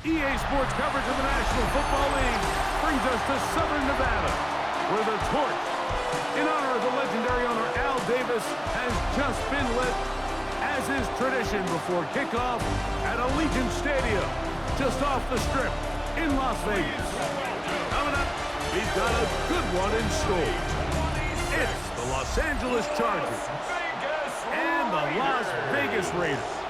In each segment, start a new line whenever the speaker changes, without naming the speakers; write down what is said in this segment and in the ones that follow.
EA Sports coverage of the National Football League brings us to Southern Nevada, where the torch, in honor of the legendary owner Al Davis, has just been lit, as is tradition before kickoff at Allegiant Stadium, just off the Strip in Las Vegas. Coming up, we've got a good one in store. It's the Los Angeles Chargers and the Las Vegas Raiders.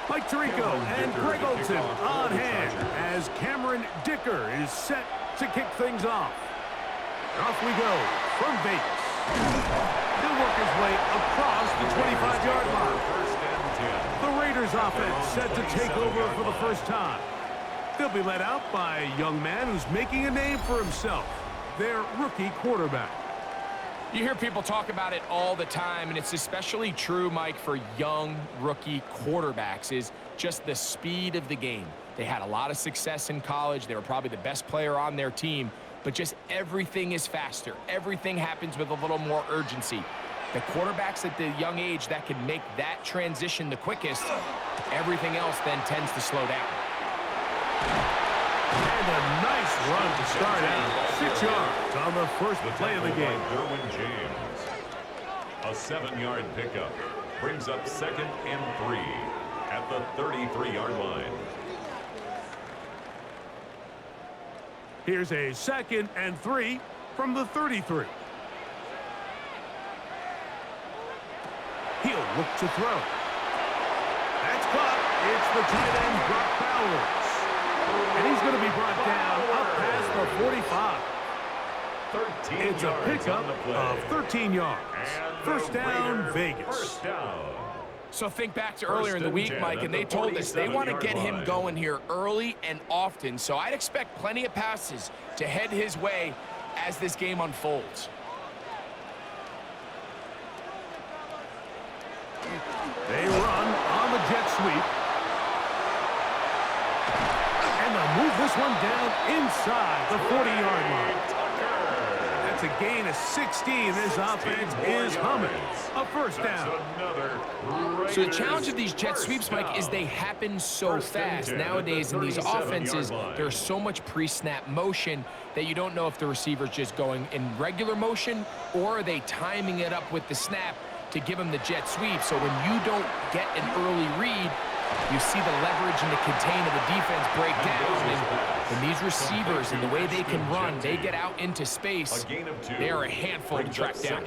Mike Tirico and Greg Olson on hand as Cameron Dicker is set to kick things off. Off we go from Vegas. He'll work his way across the 25-yard line. The Raiders offense set to take over for the first time. They'll be led out by a young man who's making a name for himself, their rookie quarterback.
You hear people talk about it all the time, and it's especially true, Mike, for young rookie quarterbacks, is just the speed of the game. They had a lot of success in college. They were probably the best player on their team, but just everything is faster. Everything happens with a little more urgency. The quarterbacks at the young age that can make that transition the quickest, everything else then tends to slow down.
And a nice run to start out. 6 yards on the first play of the game.
A 7-yard pickup brings up 2nd and 3 at the 33-yard line.
Here's a 2nd and 3 from the 33. He'll look to throw. That's caught. It's the tight end, Brock Bowers. And he's going to be brought down up past the 45. It's a pickup of 13 yards. First down, Vegas.
First down.
So think back to earlier in the week, Mike, and they told us they want to get him going here early and often. So I'd expect plenty of passes to head his way as this game unfolds.
They run on the jet sweep. And they'll move this one down inside the 40-yard line. That's a gain of 16. This offense is humming. A first down.
So the challenge of these jet sweeps, Mike, is they happen so fast. Nowadays in these offenses, there's so much pre-snap motion that you don't know if the receiver's just going in regular motion or are they timing it up with the snap to give him the jet sweep. So when you don't get an early read, you see the leverage and the contain of the defense break down. And these receivers and the way they can run, they get out into space. They are a handful to track down.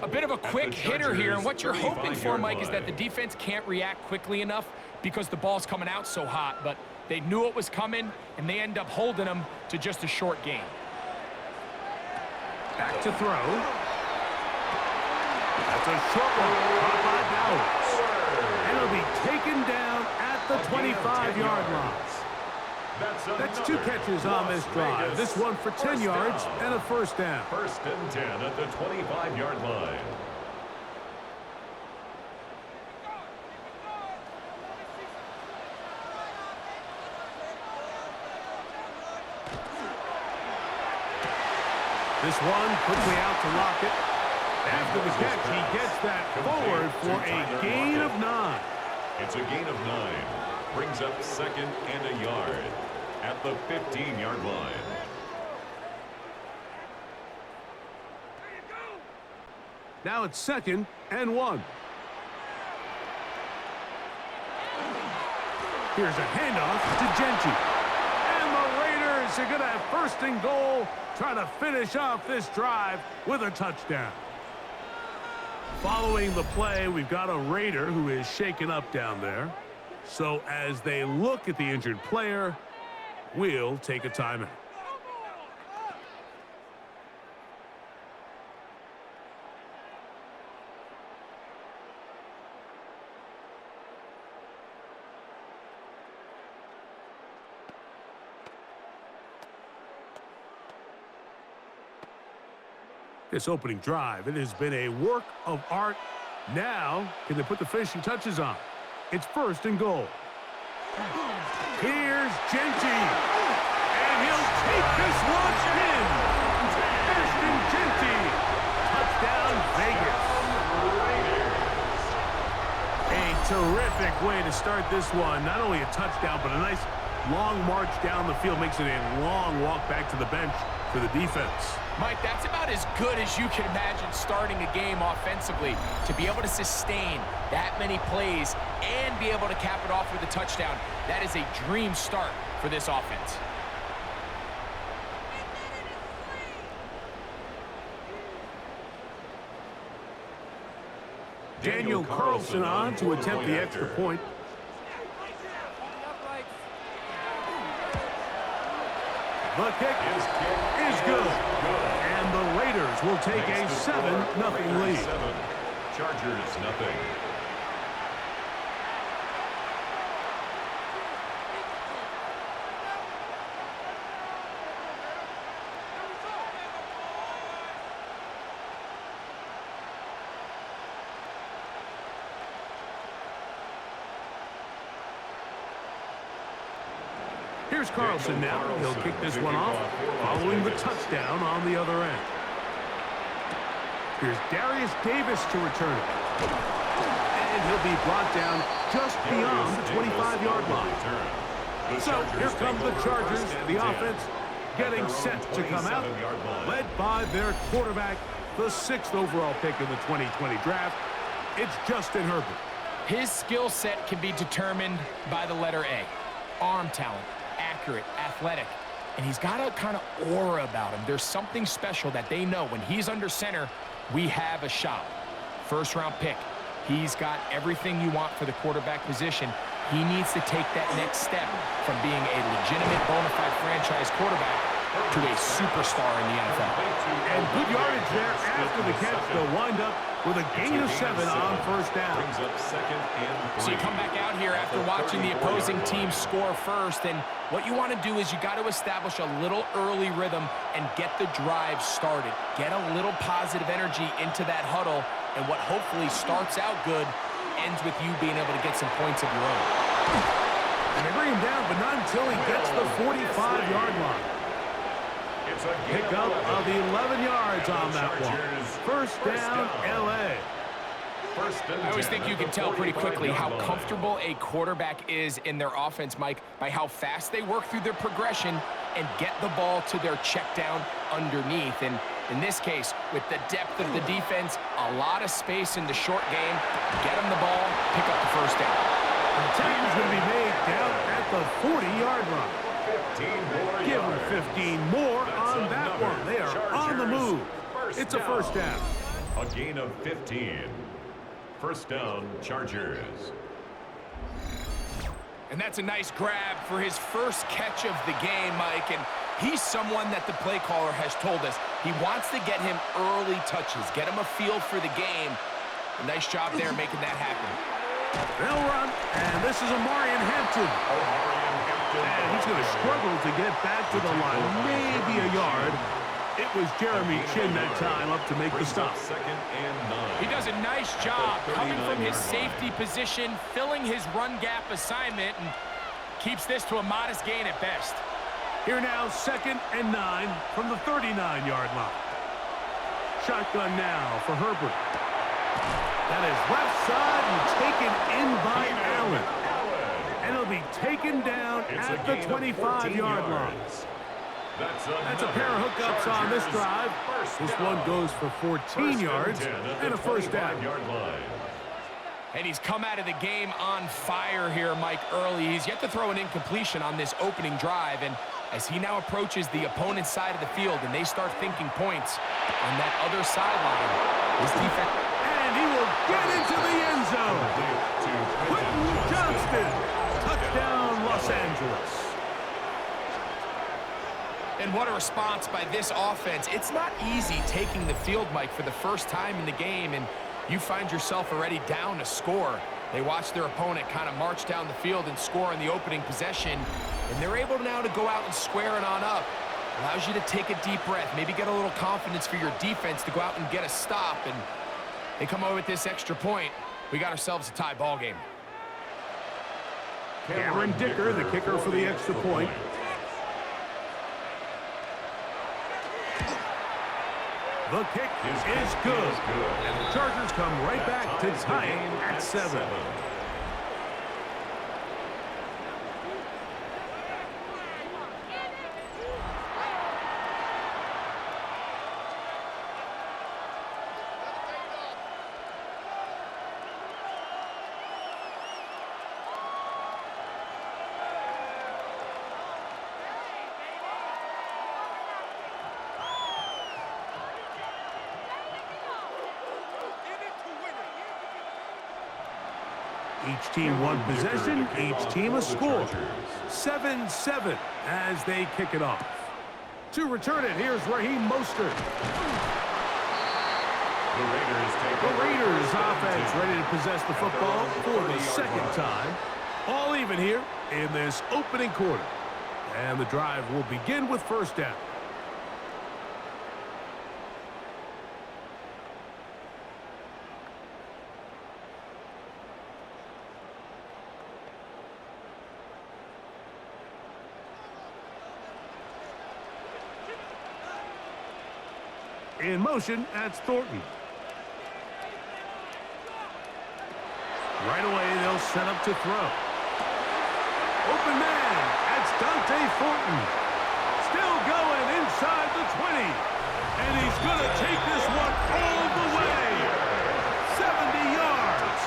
A bit of a quick hitter here, and what you're hoping for, Mike, is that the defense can't react quickly enough because the ball's coming out so hot. But they knew it was coming, and they end up holding them to just a short gain.
Back to throw. That's a short one. Caught by Bowers. And it'll be taken down at the 25-yard line. That's 2 catches on this drive. This one for 10 yards and a first down.
First and 10 at the 25-yard line.
This one quickly out to Lockett. After the catch, he gets that forward for a gain of 9.
It's a gain of 9. Brings up 2nd and a yard at the 15-yard line.
Now it's 2nd and 1. Here's a handoff to Genty. And the Raiders are going to have 1st and goal, trying to finish off this drive with a touchdown. Following the play, we've got a Raider who is shaken up down there. So as they look at the injured player, we'll take a timeout. This opening drive, it has been a work of art. Now, can they put the finishing touches on? It's 1st and goal. Here's Genty. And he'll take this one in. Ashton Genty. Touchdown, Vegas. A terrific way to start this one. Not only a touchdown, but a nice long march down the field. Makes it a long walk back to the bench for the defense.
Mike, that's about as good as you can imagine starting a game offensively. To be able to sustain that many plays and be able to cap it off with a touchdown, that is a dream start for this offense.
Daniel Carlson on to attempt the extra point. The kick is good. And the Raiders will take a 7-0 lead.
Chargers, nothing.
Here's Carlson now. He'll kick this one off, following the touchdown on the other end. Here's Darius Davis to return it. And he'll be brought down just beyond the 25-yard line. So here come the Chargers, the offense getting set to come out, led by their quarterback, the 6th overall pick in the 2020 draft. It's Justin Herbert.
His skill set can be determined by the letter A. Arm talent. Accurate, athletic, and he's got a kind of aura about him. There's something special that they know when he's under center, we have a shot. 1st-round pick. He's got everything you want for the quarterback position. He needs to take that next step from being a legitimate bona fide franchise quarterback to a superstar in the NFL.
And good yardage there after the catch. They'll wind up with a gain of 7 on 1st down.
So you come back out here after watching the opposing team score first, and what you want to do is you got to establish a little early rhythm and get the drive started. Get a little positive energy into that huddle, and what hopefully starts out good ends with you being able to get some points of your own.
And they bring him down, but not until he gets the 45-yard line. Pick up of 11 yards on that one. 1st down, L.A.
I always think you can tell pretty quickly how comfortable a quarterback is in their offense, Mike, by how fast they work through their progression and get the ball to their check down underneath. And in this case, with the depth of the defense, a lot of space in the short game, get them the ball, pick up the 1st down.
The tackle's going to be made down at the 40-yard line. Give them 15 more on that one. They are on the move. It's a 1st down.
A gain of 15. 1st down, Chargers.
And that's a nice grab for his first catch of the game, Mike. And he's someone that the play caller has told us he wants to get him early touches, get him a feel for the game. A nice job there making that happen.
They'll run, and this is Amarian Hampton. And he's going to struggle to get back to the line, maybe a yard. It was Jeremy Chin that time up to make the stop.
2nd and 9.
He does a nice job coming from his safety position, filling his run gap assignment, and keeps this to a modest gain at best.
Here now, 2nd and 9 from the 39-yard line. Shotgun now for Herbert. That is left side and taken in by Allen. And it'll be taken down at the 25-yard line. That's a pair of hookups on this drive. This one goes for 14 yards and a 1st down.
And he's come out of the game on fire here, Mike, early. He's yet to throw an incompletion on this opening drive. And as he now approaches the opponent's side of the field and they start thinking points on that other sideline, his defense...
And he will get into the end zone. Quentin Johnston. Touchdown, Los Angeles.
And what a response by this offense. It's not easy taking the field, Mike, for the first time in the game, and you find yourself already down a score. They watch their opponent kind of march down the field and score in the opening possession, and they're able now to go out and square it on up. Allows you to take a deep breath, maybe get a little confidence for your defense to go out and get a stop, and they come away with this extra point. We got ourselves a tie ball game.
Cameron Dicker, the kicker for the extra point. The kick is good. And the Chargers come right back to tie it at 7. Each team one possession, each team a score. 7-7 as they kick it off. To return it, here's Raheem Mostert. The Raiders offense ready to possess the football for the second time. All even here in this opening quarter. And the drive will begin with first down. In motion, that's Thornton. Right away, they'll set up to throw. Open man, that's Dante Thornton. Still going inside the 20. And he's going to take this one all the way. 70 yards.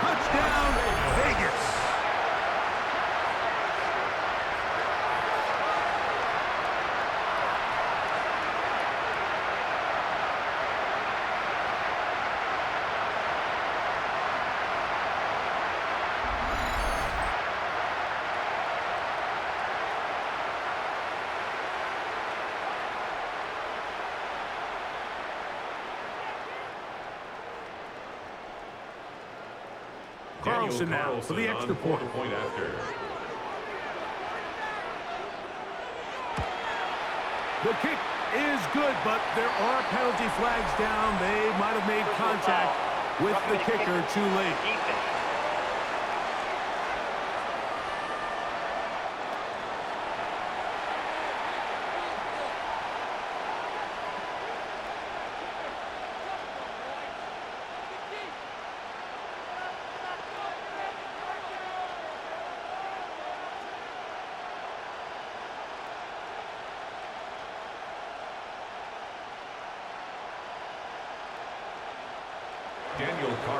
Touchdown, Vegas. Carlson now for the extra point. The kick is good, but there are penalty flags down. They might have made contact with the kicker too late.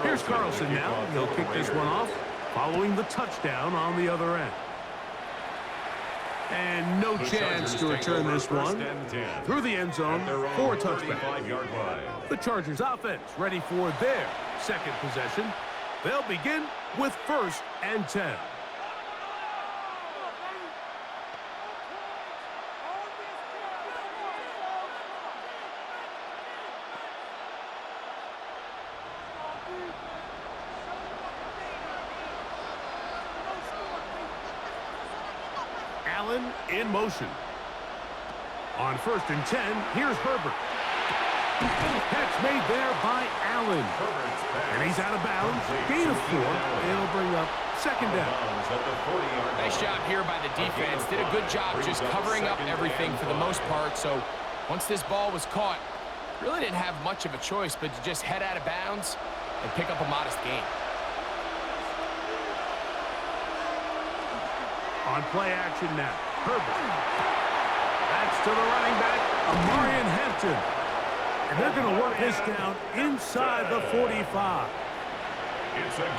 Here's Carlson now. He'll kick this one off, following the touchdown on the other end. And no chance to return this one through the end zone for a touchback. The Chargers offense ready for their second possession. They'll begin with 1st and 10. Allen in motion. On 1st and 10, here's Herbert. Catch made there by Allen. And he's out of bounds. Gain of 4. It'll bring up 2nd down.
Nice job here by the defense. Did a good job just covering up everything for the most part. So once this ball was caught, really didn't have much of a choice but to just head out of bounds and pick up a modest gain.
On play action now, Herbert. That's to the running back, Amarian Hampton. And they're going to work this down inside the 45.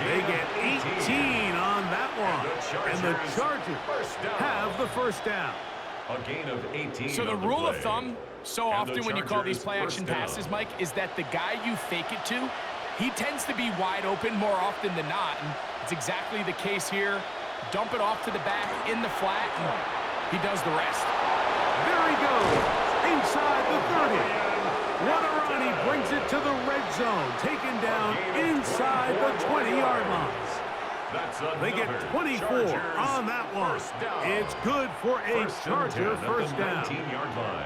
They get 18 on that one. And the Chargers have the first down.
A gain of 18.
So the rule of thumb, so often when you call these play action passes, Mike, is that the guy you fake it to, he tends to be wide open more often than not. And it's exactly the case here. Dump it off to the back in the flat, and he does the rest.
There he goes, inside the 30. What a run, he brings it to the red zone, taken down inside the 20-yard line. They get 24 on that one. It's good for a Charger first down.
19-yard line.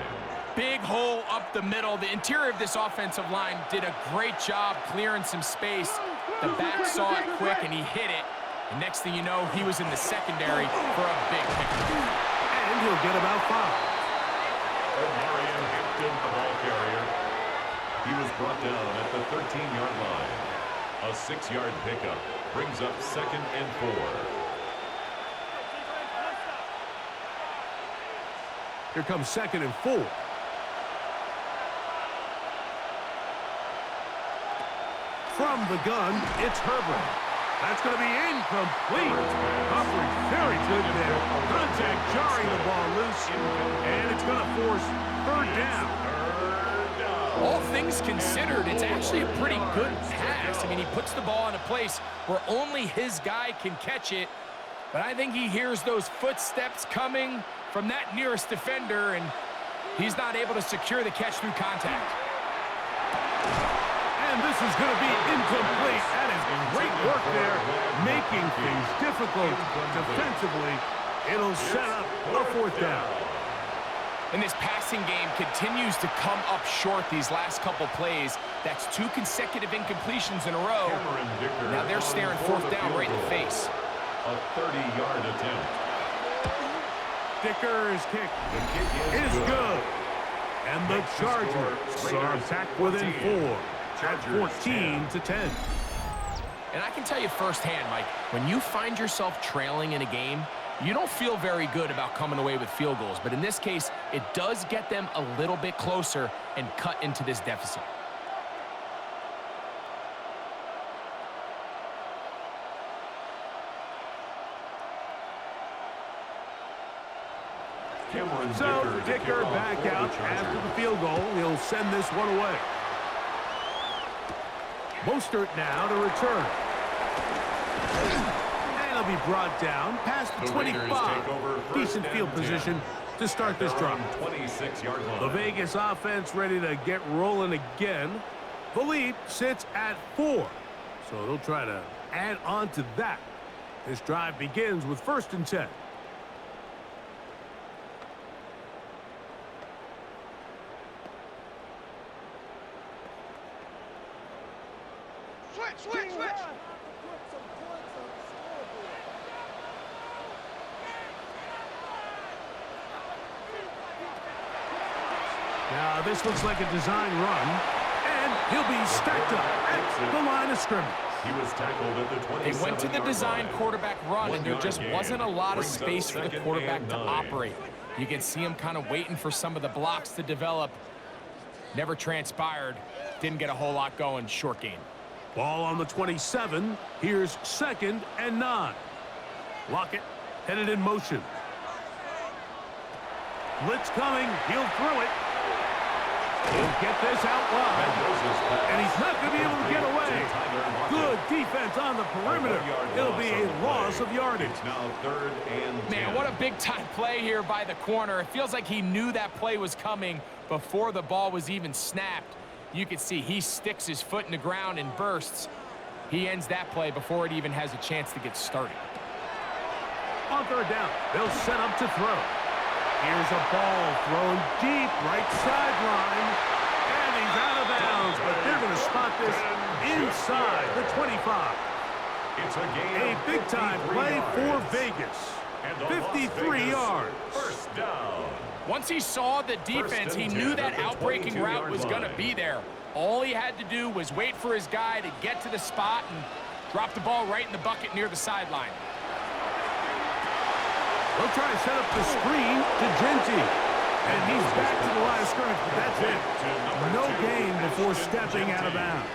Big hole up the middle. The interior of this offensive line did a great job clearing some space. The back saw it quick, and he hit it. And next thing you know, he was in the secondary for a big pickup.
And he'll get about 5.
Marion Hampton, the ball carrier. He was brought down at the 13-yard line. A 6-yard pickup brings up 2nd and 4.
Here comes 2nd and 4. From the gun, it's Herbert. That's going to be incomplete. Coverage very good there. Contact jarring the ball loose. And it's going to force 3rd down.
All things considered, it's actually a pretty good pass. I mean, he puts the ball in a place where only his guy can catch it. But I think he hears those footsteps coming from that nearest defender, and he's not able to secure the catch through contact.
And this is going to be incomplete. That is great work there, making things difficult defensively. It'll set up a 4th down.
And this passing game continues to come up short these last couple plays. That's 2 consecutive incompletions in a row. Now they're staring 4th down right in the face.
A 30-yard attempt.
Dicker's kick is good. And the Chargers are back within 4 at 14-10.
And I can tell you firsthand, Mike, when you find yourself trailing in a game, you don't feel very good about coming away with field goals. But in this case, it does get them a little bit closer and cut into this deficit.
So Dicker back out after the field goal. He'll send this one away. Mostert now to return. And he'll be brought down past the 25. Decent field position to start this drive.
26-yard line.
The Vegas offense ready to get rolling again. The lead sits at 4. So they'll try to add on to that. This drive begins with 1st and 10.
Switch!
Now this looks like a design run, and he'll be stacked up at the line of scrimmage.
He was tackled at the 27-yard line.
They went to the design quarterback run, and there just wasn't a lot of space for the quarterback to operate. You can see him kind of waiting for some of the blocks to develop. Never transpired. Didn't get a whole lot going. Short game.
Ball on the 27. Here's 2nd and 9. Lockett headed in motion. Blitz coming. He'll throw it. He'll get this out wide. And he's not going to be able to get away. Good defense on the perimeter. It'll be a loss of yardage.
Now 3rd and 10.
Man, what a big-time play here by the corner. It feels like he knew that play was coming before the ball was even snapped. You can see he sticks his foot in the ground and bursts. He ends that play before it even has a chance to get started.
On 3rd down, they'll set up to throw. Here's a ball thrown deep right sideline. And he's out of bounds, but they're going to spot this inside the 25.
It's a
big-time play for Vegas. 53 yards.
1st down.
Once he saw the defense, he knew that outbreaking route was going to be there. All he had to do was wait for his guy to get to the spot and drop the ball right in the bucket near the sideline.
They'll try to set up the screen to Genty. And he's back to the line of scrimmage, but that's it. No gain before stepping out of bounds.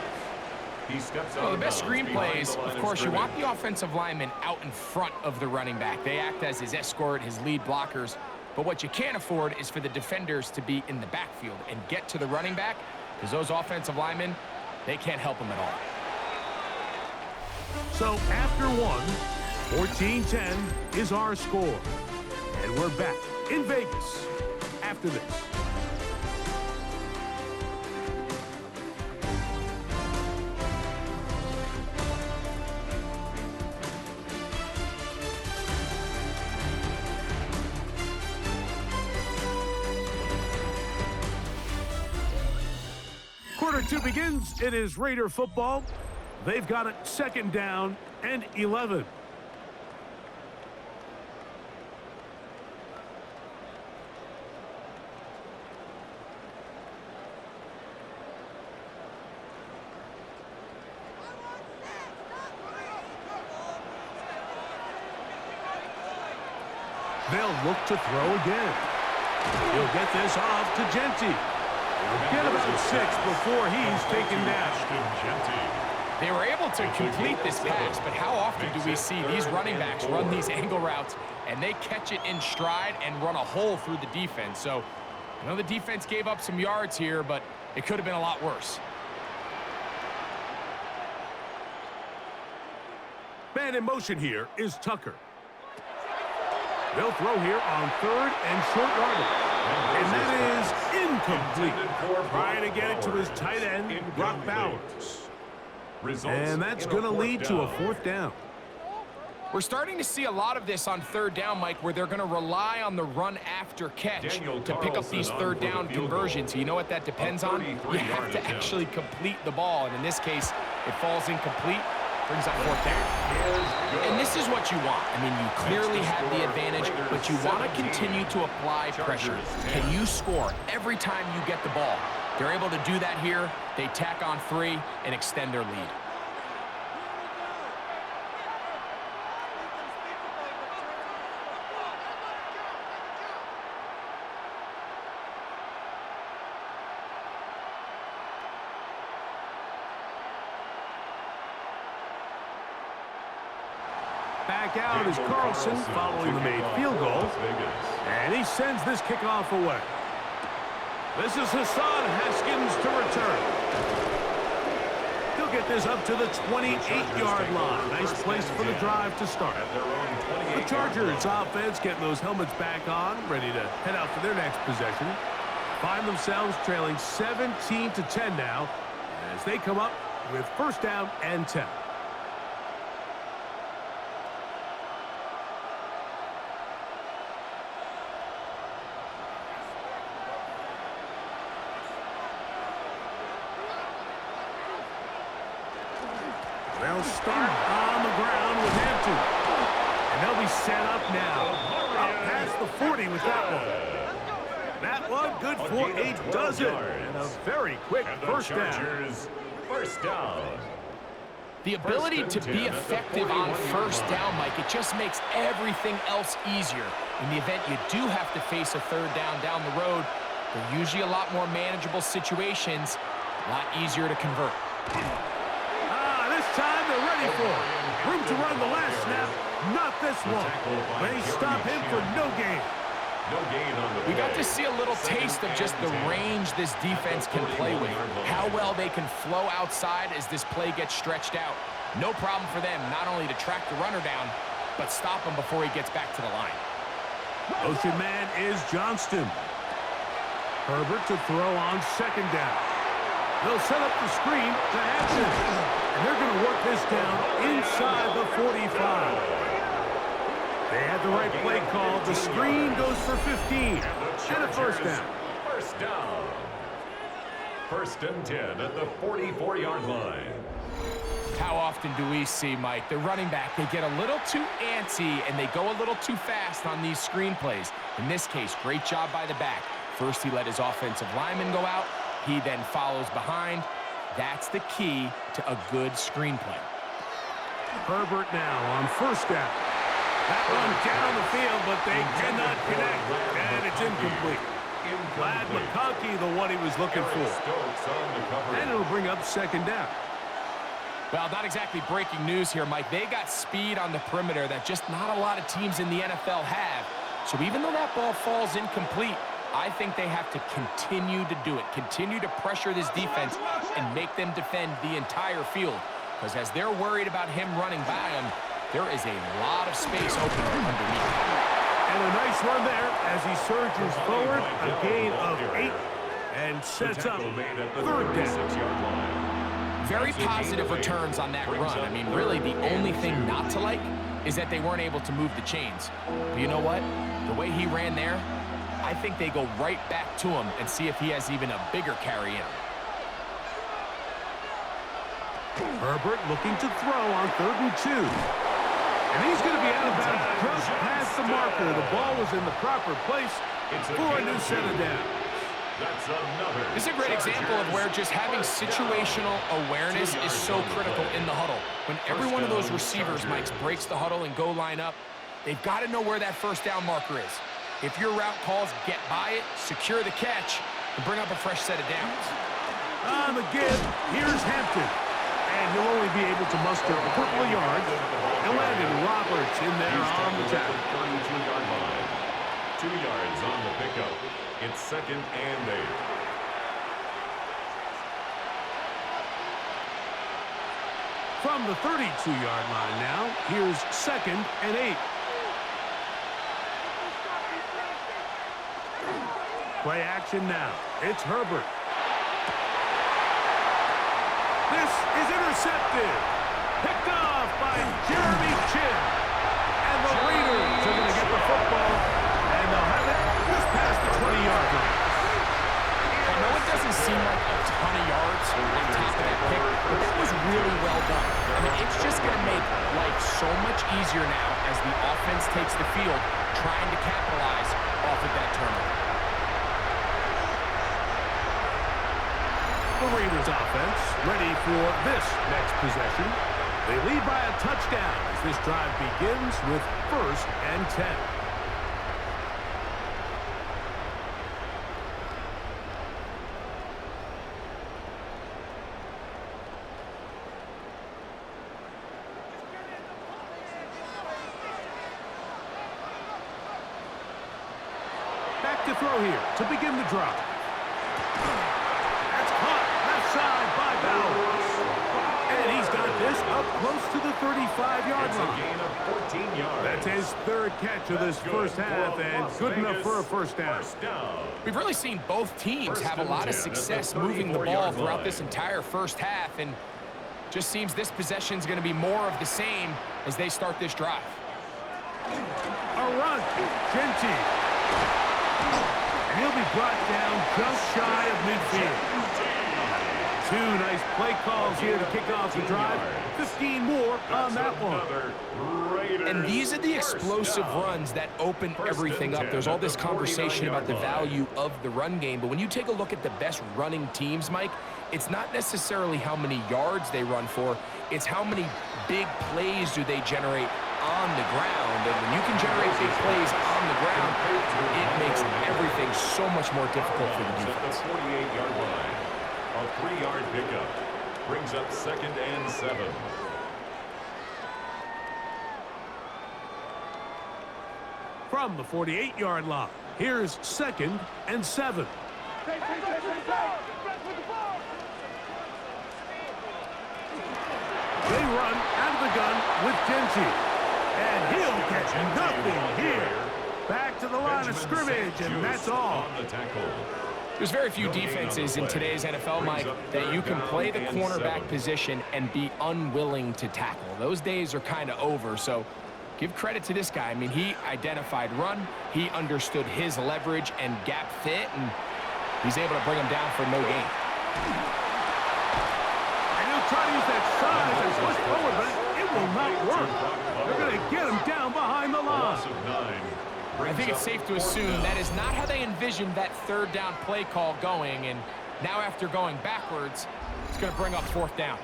Well, the best screen plays, of course, you want the offensive lineman out in front of the running back. They act as his escort, his lead blockers. But what you can't afford is for the defenders to be in the backfield and get to the running back, because those offensive linemen, they can't help him at all.
So after one, 14-10 is our score. And we're back in Vegas after this. Quarter two begins. It is Raider football. They've got it 2nd down and 11. They'll look to throw again. He'll get this off to Genty. He'll get about 6 before he's taken down.
They were able to complete this pass, but how often do we see these running backs run these angle routes and they catch it in stride and run a hole through the defense? So, I know the defense gave up some yards here, but it could have been a lot worse.
Man in motion here is Tucker. They'll throw here on 3rd and short yardage. And that is incomplete. Trying to get it to his tight end, Brock Bowers. And that's going to lead to a 4th down.
We're starting to see a lot of this on 3rd down, Mike, where they're going to rely on the run after catch to pick up these 3rd down conversions. You know what that depends on? You have to actually complete the ball. And in this case, it falls incomplete. Brings up 4th down. And this is what you want. I mean, you clearly have the advantage, but you want to continue to apply pressure. Can you score every time you get the ball? They're able to do that here. They tack on 3 and extend their lead.
Back out is Carlson following the made field goal. And he sends this kickoff away. This is Hassan Haskins to return. He'll get this up to the 28-yard line. Nice place for the drive to start. The Chargers offense getting those helmets back on, ready to head out for their next possession. Find themselves trailing 17-10 now as they come up with 1st down and 10. They'll start on the ground with Hampton. And they'll be set up now. Up past the 40 with that one. That one good for a dozen. And a very quick 1st down.
1st down.
The ability to be effective on 1st down, Mike, it just makes everything else easier. In the event you do have to face a 3rd down the road, they're usually a lot more manageable situations, a lot easier to convert.
This time they're ready for it. Room to run the last snap, not this one. They stop him for no gain.
We got to see a little taste of just the range this defense can play with. How well they can flow outside as this play gets stretched out. No problem for them not only to track the runner down, but stop him before he gets back to the line.
Motion man is Johnston. Herbert to throw on 2nd down. They'll set up the screen to Hampton. And they're going to work this down inside the 45. They had the right play call. The screen goes for 15. And a 1st down.
1st down. 1st and 10 at the 44-yard line.
How often do we see, Mike, the running back, they get a little too antsy and they go a little too fast on these screen plays. In this case, great job by the back. First, he let his offensive lineman go out. He then follows behind. That's the key to a good screenplay.
Herbert now on 1st down. That one down the field, but they cannot connect, and it's incomplete. Glad McConkey, the one he was looking for. And it'll bring up 2nd down.
Well, not exactly breaking news here, Mike. They got speed on the perimeter that just not a lot of teams in the NFL have. So even though that ball falls incomplete, I think they have to continue to do it, continue to pressure this defense and make them defend the entire field. Because as they're worried about him running by them, there is a lot of space open underneath.
And a nice run there as he surges forward, a gain of 8, and sets up 3rd down.
Very positive returns on that run. I mean, really, the only thing not to like is that they weren't able to move the chains. But you know what? The way he ran there, I think they go right back to him and see if he has even a bigger carry in him.
Herbert looking to throw on 3rd and 2. And he's going to be out of bounds just past the marker. The ball was in the proper place for a new set of downs.
This is a great example of where just having situational awareness is so critical in the huddle. When every one of those receivers, Mike, breaks the huddle and go line up, they've got to know where that 1st down marker is. If your route calls, get by it, secure the catch, and bring up a fresh set of downs.
On the give, here's Hampton. And he'll only be able to muster a couple of yards. And Landon Roberts in there on the tackle.
32-yard line. 2 yards on the pickup. It's 2nd and 8.
From the 32-yard line now, here's 2nd and 8. Play action now. It's Herbert. This is intercepted. Picked off by Jeremy Chinn. And the Raiders are going to get the football. And they'll have it just past the 20-yard line.
I know it doesn't seem like a ton of yards on top of that pick, but that was really well done. I mean, it's just going to make life so much easier now as the offense takes the field trying to capitalize off of that turnover.
The Raiders offense ready for this next possession. They lead by a touchdown as this drive begins with 1st and 10. Back to throw here to begin the drive. Side by Bowers. And he's got this up close to the 35-yard line.
It's a gain of 14 yards.
That's his 3rd catch of this first half, and good enough for a first down.
We've really seen both teams have a lot of success moving the ball throughout this entire first half, and just seems this possession is going to be more of the same as they start this drive.
A run. Genty. And he'll be brought down just shy of midfield. 2 nice play calls here to kick off the drive. 15 more on that one.
And these are the explosive runs that open everything up. There's all this conversation about the value of the run game, but when you take a look at the best running teams, Mike, it's not necessarily how many yards they run for, it's how many big plays do they generate on the ground. And when you can generate big plays on the ground, it makes everything so much more difficult for the defense.
48-yard line. A 3-yard pickup brings up 2nd and 7.
From the 48-yard line, here's 2nd and 7. They run out of the gun with Genty. And he'll catch nothing here. Back to the line of scrimmage, and that's all.
There's very few defenses in today's NFL, Mike, that you can play the cornerback position and be unwilling to tackle. Those days are kind of over, so give credit to this guy. I mean, he identified run, he understood his leverage and gap fit, and he's able to bring him down for no gain.
And he'll try to use that size and push forward, but it will not work. They're going to get him down behind the line.
I think it's safe to assume that is not how they envisioned that 3rd down play call going, and now after going backwards, it's going to bring up 4th down.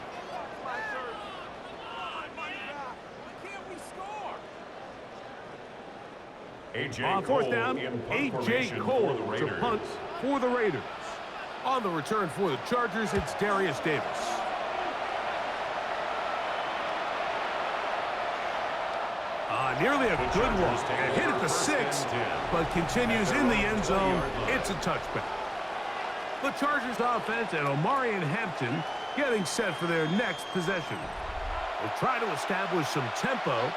On 4th down, A.J. Cole to punt for the Raiders. On the return for the Chargers, it's Darius Davis. Nearly a good one. And hit at the 6, but continues in the end zone. It's a touchback. The Chargers offense and Omarion Hampton getting set for their next possession. They'll try to establish some tempo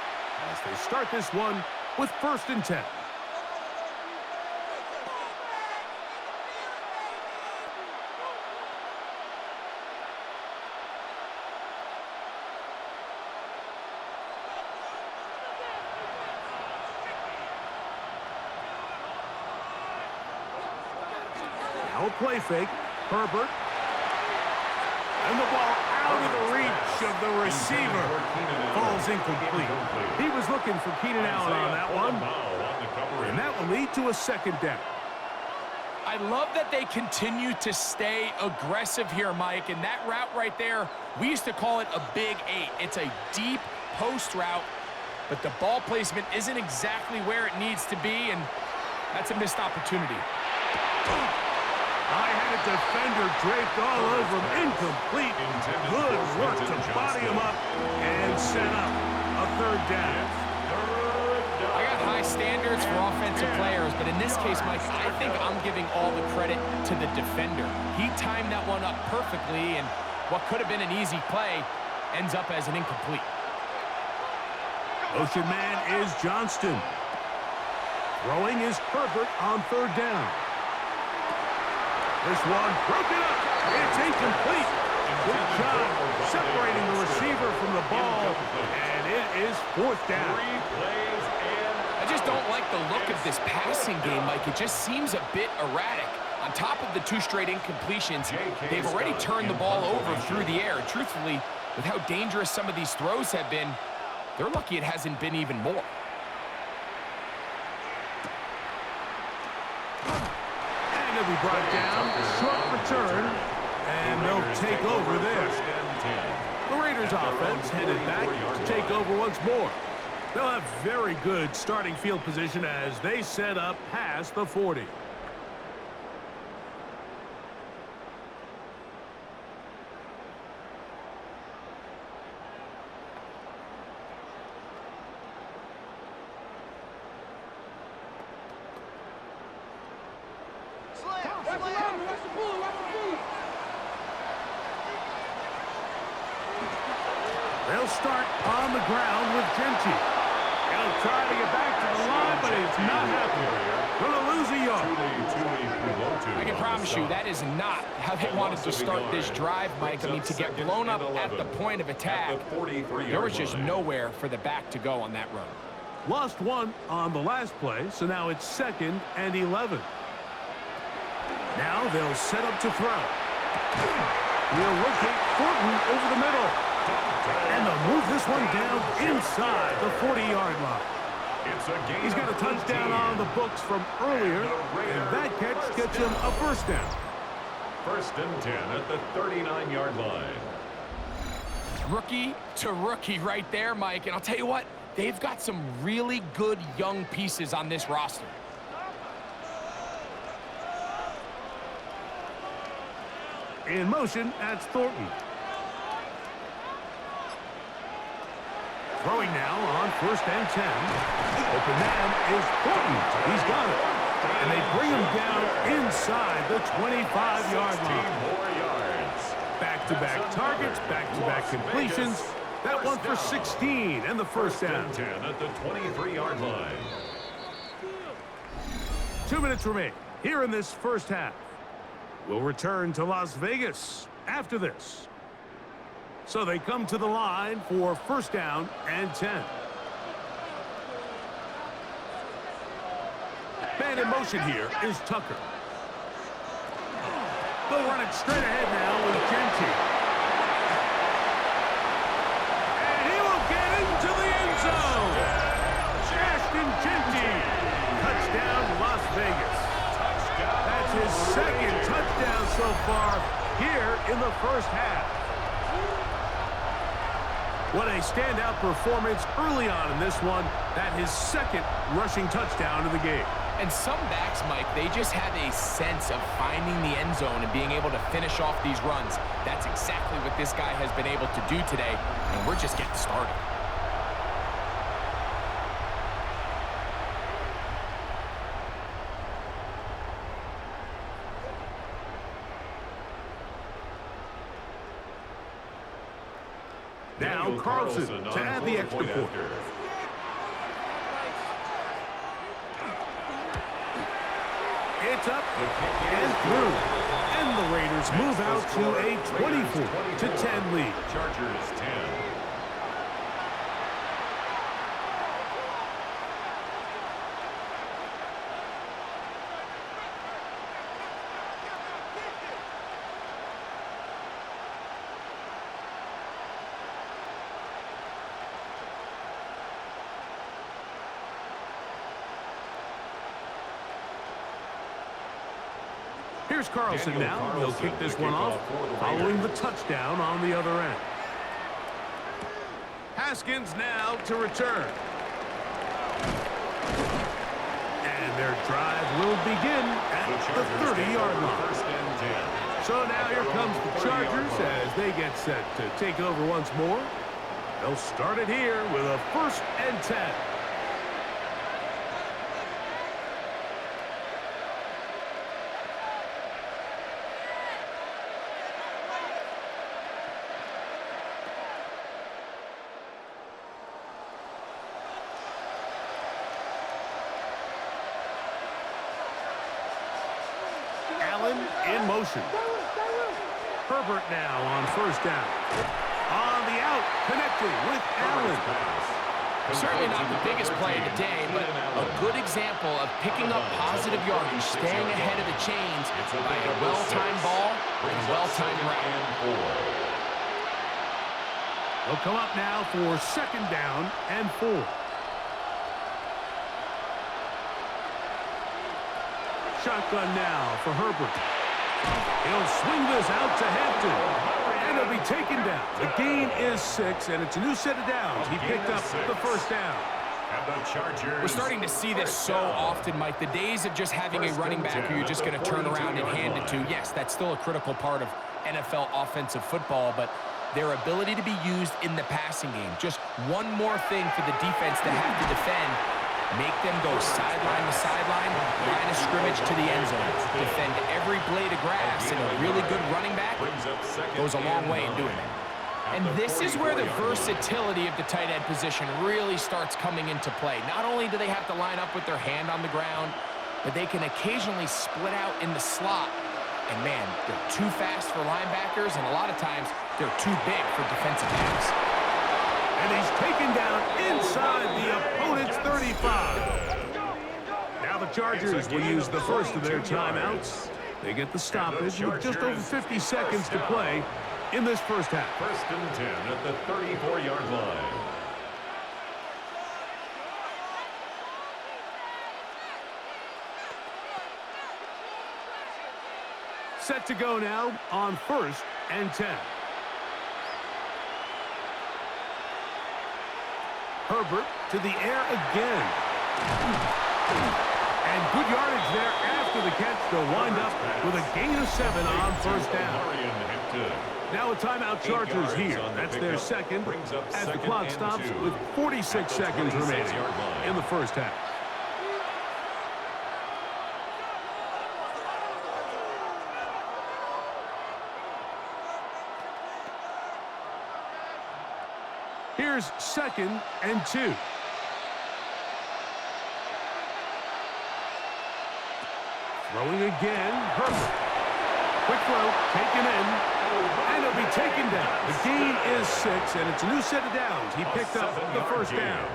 as they start this one with 1st and 10. Now a play fake. Herbert. And the ball out of the reach of the receiver. Falls incomplete. He was looking for Keenan Allen on that one. And that will lead to a second down.
I love that they continue to stay aggressive here, Mike. And that route right there, we used to call it a big 8. It's a deep post route, but the ball placement isn't exactly where it needs to be, and that's a missed opportunity.
I had a defender draped all over him. Incomplete. Good work to body him up and set up a third down.
I got high standards for offensive players, but in this case, Mike, I think I'm giving all the credit to the defender. He timed that one up perfectly, and what could have been an easy play ends up as an incomplete.
Motion man is Johnston. Throwing is Herbert on third down. This one broken up. It's incomplete. Good job separating the receiver from the ball, and it is fourth down.
I just don't like the look of this passing game, Mike. It just seems a bit erratic. On top of the 2 straight incompletions, they've already turned the ball over through the air. Truthfully, with how dangerous some of these throws have been, they're lucky it hasn't been even more.
And it'll be brought down. Short return. And they'll take over there. The Raiders offense headed back to take over once more. They'll have very good starting field position as they set up past the 40. They'll start on the ground with Genty. He'll try to get back to the line, but it's not happening. Going to lose a yard.
I can promise you that is not how they wanted to start this drive, Mike. I mean, to get blown up at the point of attack, there was just nowhere for the back to go on that run.
Lost one on the last play, so now it's 2nd and 11. Now they'll set up to throw. He'll locate Thornton over the middle. And they'll move this one down inside the 40-yard line. He's got a touchdown on the books from earlier, and that catch gets him a first down.
1st and 10 at the 39-yard line.
Rookie to rookie right there, Mike. And I'll tell you what, they've got some really good young pieces on this roster.
In motion, that's Thornton. Throwing now on 1st and 10. Open man is Thornton. He's got it. And they bring him down inside the 25-yard line. Back-to-back targets, back-to-back completions. That one for 16 and the first down.
10 at the 23-yard line.
2 minutes remain here in this first half. We'll return to Las Vegas after this. So they come to the line for 1st down and 10. Man in motion here is Tucker. They'll run it straight ahead now with Genty. And he will get into the end zone. Ashton Genty. Touchdown, Las Vegas. That's his 2nd touchdown so far here in the first half. What a standout performance early on in this one. That his 2nd rushing touchdown of the game.
And some backs, Mike, they just have a sense of finding the end zone and being able to finish off these runs. That's exactly what this guy has been able to do today, and we're just getting started.
Now Carlson to add the extra point. It's up and through. And the Raiders move out to a 24-10 lead.
Chargers 10.
Here's Carlson now. He'll kick this one off, following the touchdown on the other end. Haskins now to return. And their drive will begin at the 30-yard line. So now here comes the Chargers as they get set to take over once more. They'll start it here with a 1st and 10. Allen in motion. Herbert now on 1st down. On the out, connecting with Allen.
Certainly not the biggest play of the day, but a good example of picking up positive yardage, staying ahead of the chains by a well-timed ball and a well-timed route.
They'll come up now for 2nd down and 4. Shotgun now for Herbert. He'll swing this out to Hampton. And he'll be taken down. The gain is 6, and it's a new set of downs. He picked up the 1st down.
We're starting to see this so often, Mike. The days of just having a running back who you're just going to turn around and hand it to, yes, that's still a critical part of NFL offensive football, but their ability to be used in the passing game, just one more thing for the defense to have to defend. Make them go sideline to sideline, line of scrimmage to the end zone. Defend every blade of grass, and a really good running back goes a long way in doing that. And this is where the versatility of the tight end position really starts coming into play. Not only do they have to line up with their hand on the ground, but they can occasionally split out in the slot. And man, they're too fast for linebackers, and a lot of times they're too big for defensive backs.
And he's taken down inside the opponent's 35. Now the Chargers will use the first of their timeouts. They get the stoppage with just over 50 seconds to play in this 1st half.
1st and 10 at the 34-yard line.
Set to go now on 1st and 10. Herbert to the air again. And good yardage there after the catch. They'll wind up with a gain of 7 on 1st down. Now a timeout Chargers here. That's their 2nd as the clock stops with 46 seconds remaining in the 1st half. Here's 2nd and 2. Throwing again, Herbert. Quick throw, taken in, and it'll be taken down. The gain is 6, and it's a new set of downs. He picked up the 1st down.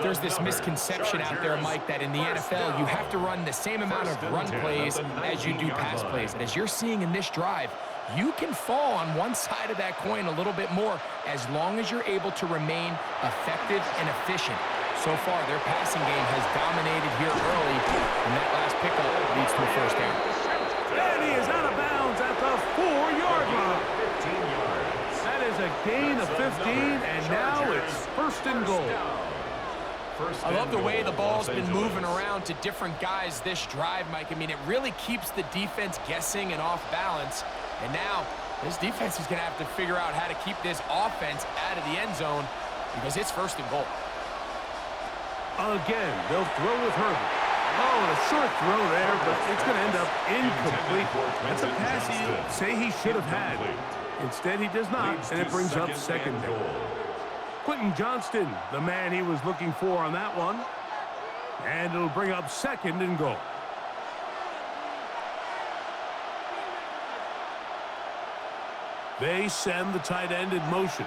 There's this misconception out there, Mike, that in the NFL, you have to run the same amount of run plays as you do pass plays. And as you're seeing in this drive, you can fall on one side of that coin a little bit more as long as you're able to remain effective and efficient. So far, their passing game has dominated here early, and that last pickup leads to a 1st down.
And he is out of bounds at the 4-yard line.
15 yards.
That is a gain of 15, and now it's 1st and goal.
I love the way the ball's been moving around to different guys this drive, Mike. I mean, it really keeps the defense guessing and off balance. And now, this defense is going to have to figure out how to keep this offense out of the end zone because it's 1st and goal.
Again, they'll throw with Herbert. Oh, and a short throw there, but it's going to end up incomplete. That's a pass he'd say he should have had. Instead, he does not, and it brings up 2nd down. Quentin Johnston, the man he was looking for on that one. And it'll bring up 2nd and goal. They send the tight end in motion.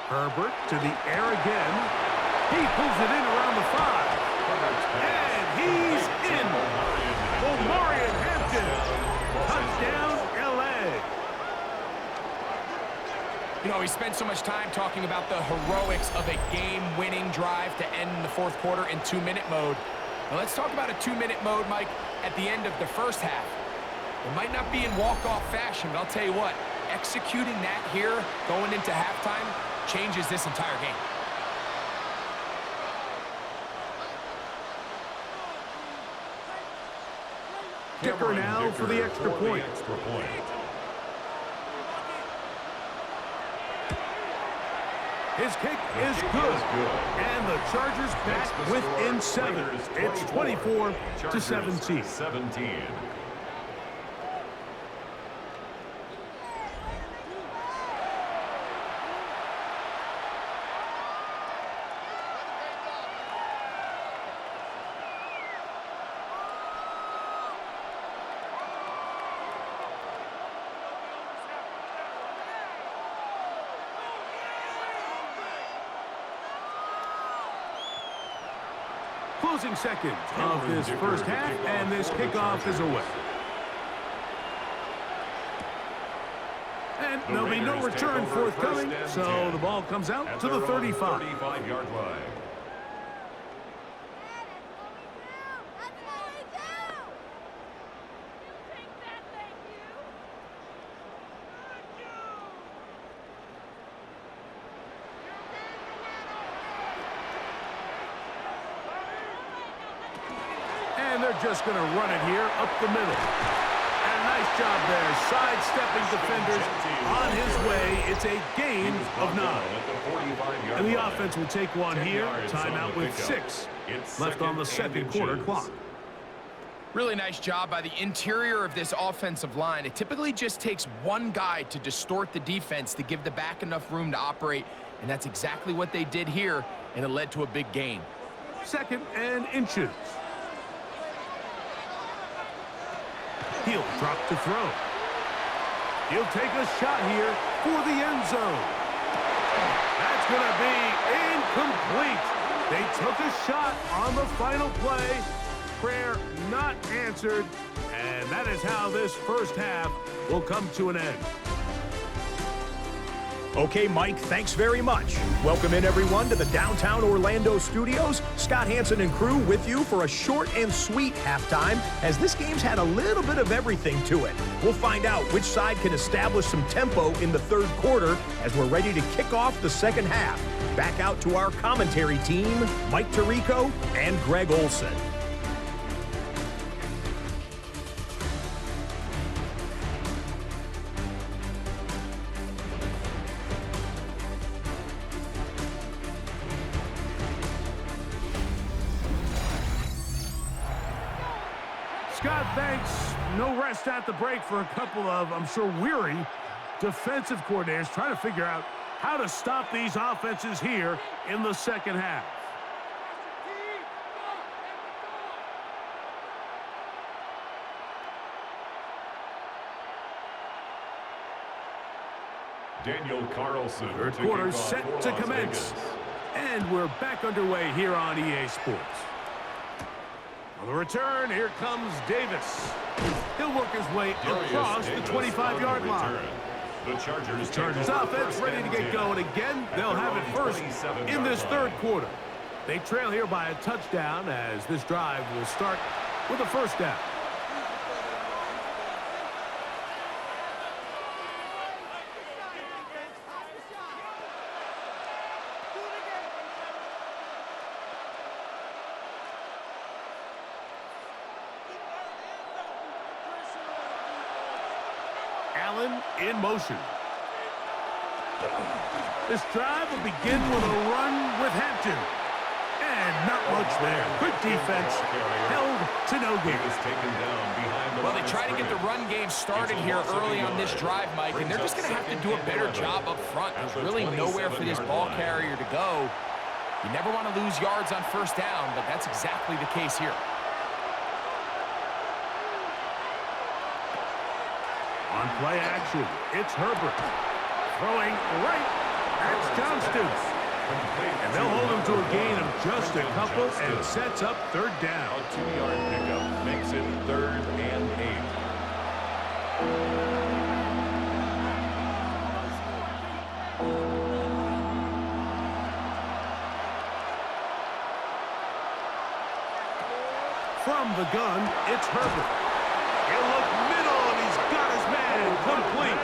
Herbert to the air again. He pulls it in around the 5. And he's in. Omarion Hampton. Touchdown, L.A.
You know, we spent so much time talking about the heroics of a game-winning drive to end the 4th quarter in 2-minute mode. Now let's talk about a 2-minute mode, Mike, at the end of the first half. It might not be in walk-off fashion, but I'll tell you what, executing that here going into halftime changes this entire game.
Kicker now for the extra point. His kick is good. And the Chargers back within 7. It's 24-17. Closing seconds of this first half, and this kickoff is away. And there'll be no return forthcoming, so the ball comes out to the 35.
35-yard line.
And they're just going to run it here up the middle. And nice job there, sidestepping defenders on his way. It's a gain of 9. And the offense will take one here. Timeout with 6 left on the second quarter clock.
Really nice job by the interior of this offensive line. It typically just takes one guy to distort the defense to give the back enough room to operate, and that's exactly what they did here, and it led to a big gain.
2nd and inches. He'll drop to throw. He'll take a shot here for the end zone. That's going to be incomplete. They took a shot on the final play. Prayer not answered. And that is how this first half will come to an end.
Okay, Mike, thanks very much. Welcome in, everyone, to the downtown Orlando studios. Scott Hansen and crew with you for a short and sweet halftime, as this game's had a little bit of everything to it. We'll find out which side can establish some tempo in the third quarter as we're ready to kick off the second half. Back out to our commentary team, Mike Tirico and Greg Olson.
Scott, thanks. No rest at the break for a couple of, I'm sure, weary defensive coordinators trying to figure out how to stop these offenses here in the second half.
Daniel Carlson.
Third quarter set to commence. And we're back underway here on EA Sports. On the return, here comes Davis. He'll work his way across the 25-yard line.
The Chargers
offense ready to get going again. They'll have it first in this third quarter. They trail here by a touchdown as this drive will start with a first down. Allen in motion. This drive will begin with a run with Hampton. And not much there. Good defense. Held to no gain.
Well, they try to get the run game started here early on this drive, Mike, and they're just going to have to do a better job up front. There's really nowhere for this ball carrier to go. You never want to lose yards on first down, but that's exactly the case here.
On play action, it's Herbert. Throwing right, that's Johnston. And they'll hold him to a gain of just a couple and sets up third down.
A 2-yard pickup makes it 3rd and 8.
From the gun, it's Herbert. He'll look middle, and he's got his man complete.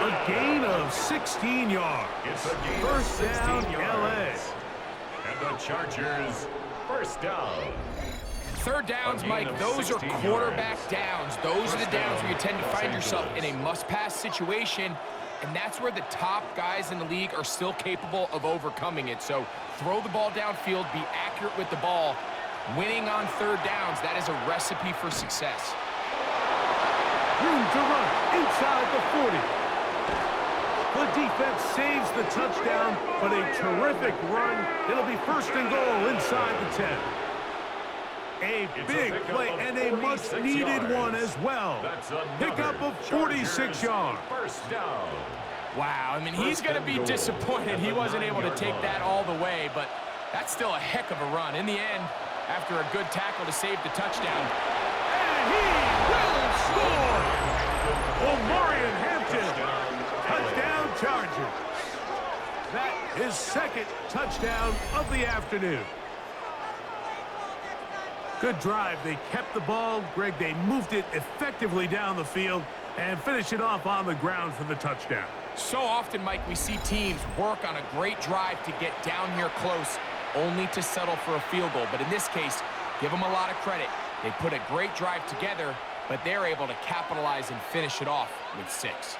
A gain of 16 yards.
It's a gain
First
of 16
down,
yards. And the Chargers, first down.
Third downs, Mike, those are quarterback downs. Those are the downs where you tend to find yourself in a must-pass situation, and that's where the top guys in the league are still capable of overcoming it. So throw the ball downfield, be accurate with the ball. Winning on third downs, that is a recipe for success.
Room to run inside the 40. The defense saves the touchdown, but a terrific run. It'll be first and goal inside the 10. A big play and a much-needed one as well. Pickup of 46 yards.
First down.
Wow, I mean, he's going to be disappointed he wasn't able to take that all the way, but that's still a heck of a run. In the end, after a good tackle to save the touchdown.
And he will score! Omarion Hampton, touchdown Chargers. That is second touchdown of the afternoon. Good drive. They kept the ball. Greg, they moved it effectively down the field and finished it off on the ground for the touchdown.
So often, Mike, we see teams work on a great drive to get down here close, only to settle for a field goal. But in this case, give them a lot of credit. They put a great drive together, but they're able to capitalize and finish it off with 6.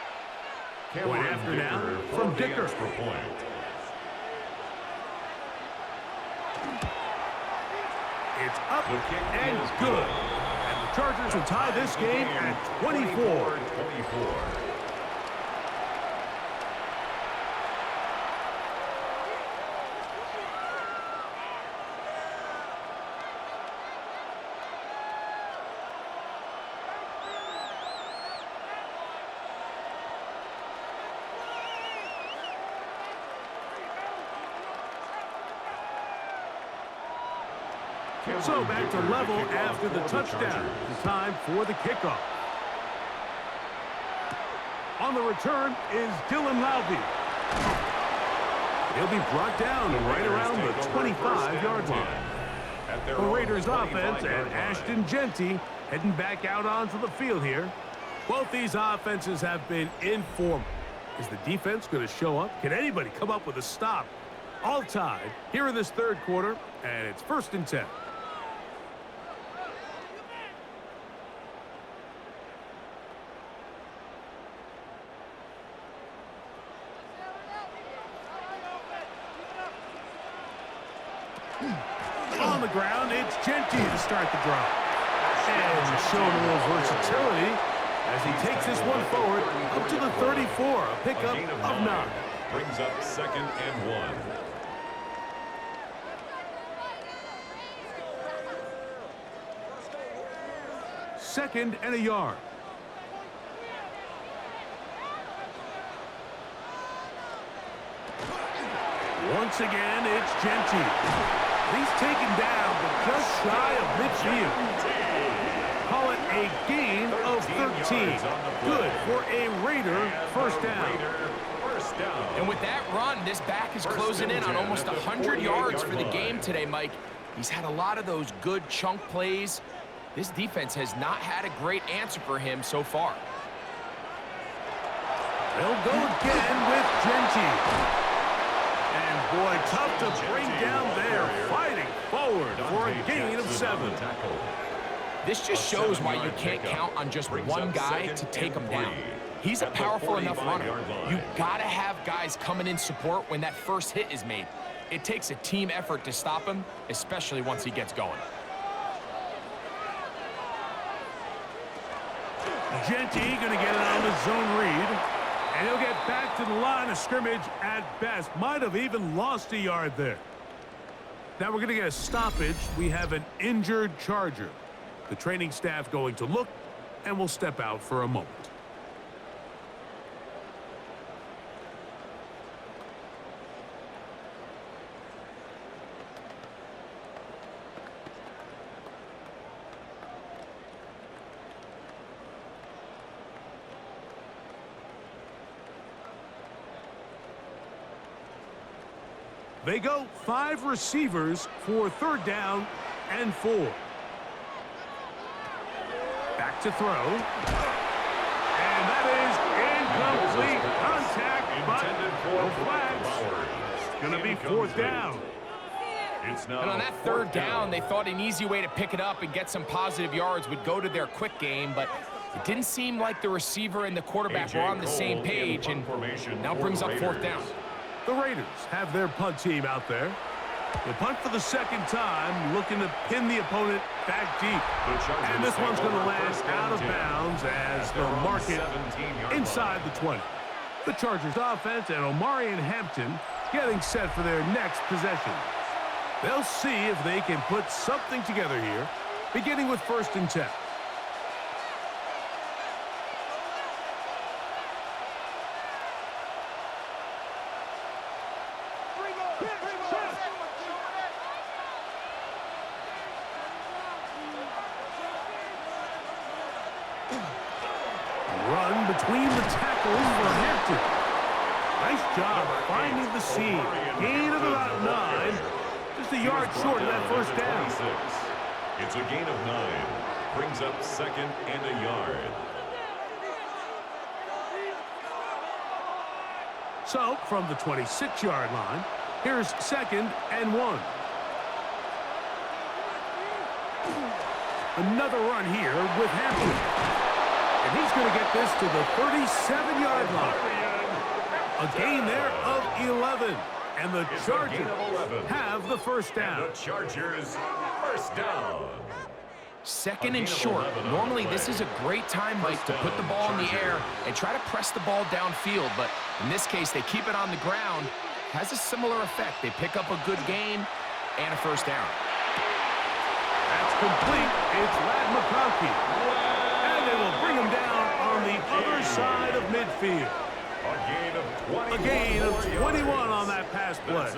Point after now from Dicker. It's up and good. And the Chargers will tie this game at 24. So back to level after the touchdown. Time for the kickoff. On the return is Dylan Lowby. He'll be brought down right around the 25-yard line. The Raiders offense and Ashton Genty heading back out onto the field here. Both these offenses have been informal. Is the defense going to show up? Can anybody come up with a stop? All tied here in this third quarter, and it's 1st and 10. On the ground, it's Genty to start the drive. And showing a little versatility as he takes this one forward up to the 34, a pickup of 9.
Brings up 2nd and 1.
Second and a yard. Once again, it's Genty. He's taken down, but just shy of midfield. Call it a gain of 13. Good for a Raider first down.
And with that run, this back is closing in on almost 100 yards for the game today, Mike. He's had a lot of those good chunk plays. This defense has not had a great answer for him so far.
They'll go again with Genty. And boy, tough to bring down there, fighting forward for a gain of 7.
This just shows why you can't count on just one guy to take him down. He's a powerful enough runner. You gotta have guys coming in support when that first hit is made. It takes a team effort to stop him, especially once he gets going.
Genty gonna get it on the zone read. And he'll get back to the line of scrimmage at best. Might have even lost a yard there. Now we're going to get a stoppage. We have an injured Charger. The training staff going to look, and we'll step out for a moment. They go 5 receivers for 3rd down and 4. to throw. And that is incomplete contact, but no flags. It's going to be fourth down.
And on that third down, they thought an easy way to pick it up and get some positive yards would go to their quick game, but it didn't seem like the receiver and the quarterback were on the same page, and now brings up fourth down.
The Raiders have their punt team out there. They punt for the second time, looking to pin the opponent back deep. And this one's going to land out of bounds as they'll mark it inside the 20. The Chargers offense and Omarion Hampton getting set for their next possession. They'll see if they can put something together here, beginning with 1st and 10. Run between the tackles for Hampton. Nice job finding the seam. Gain of about 9. Just a yard short of that first down.
It's a gain of 9. Brings up 2nd and a yard.
So, from the 26-yard line, here's 2nd and 1. Another run here with Hampton. And he's going to get this to the 37-yard line. A gain there of 11. And the Chargers have the first down.
And the Chargers, first down.
2nd and short. Normally, this is a great time, Mike, to put the ball in the air and try to press the ball downfield. But in this case, they keep it on the ground. Has a similar effect. They pick up a good gain and a first down.
That's complete. It's Lad McConkey. And they will bring him down on the other side of midfield. A gain of 21 on that pass play.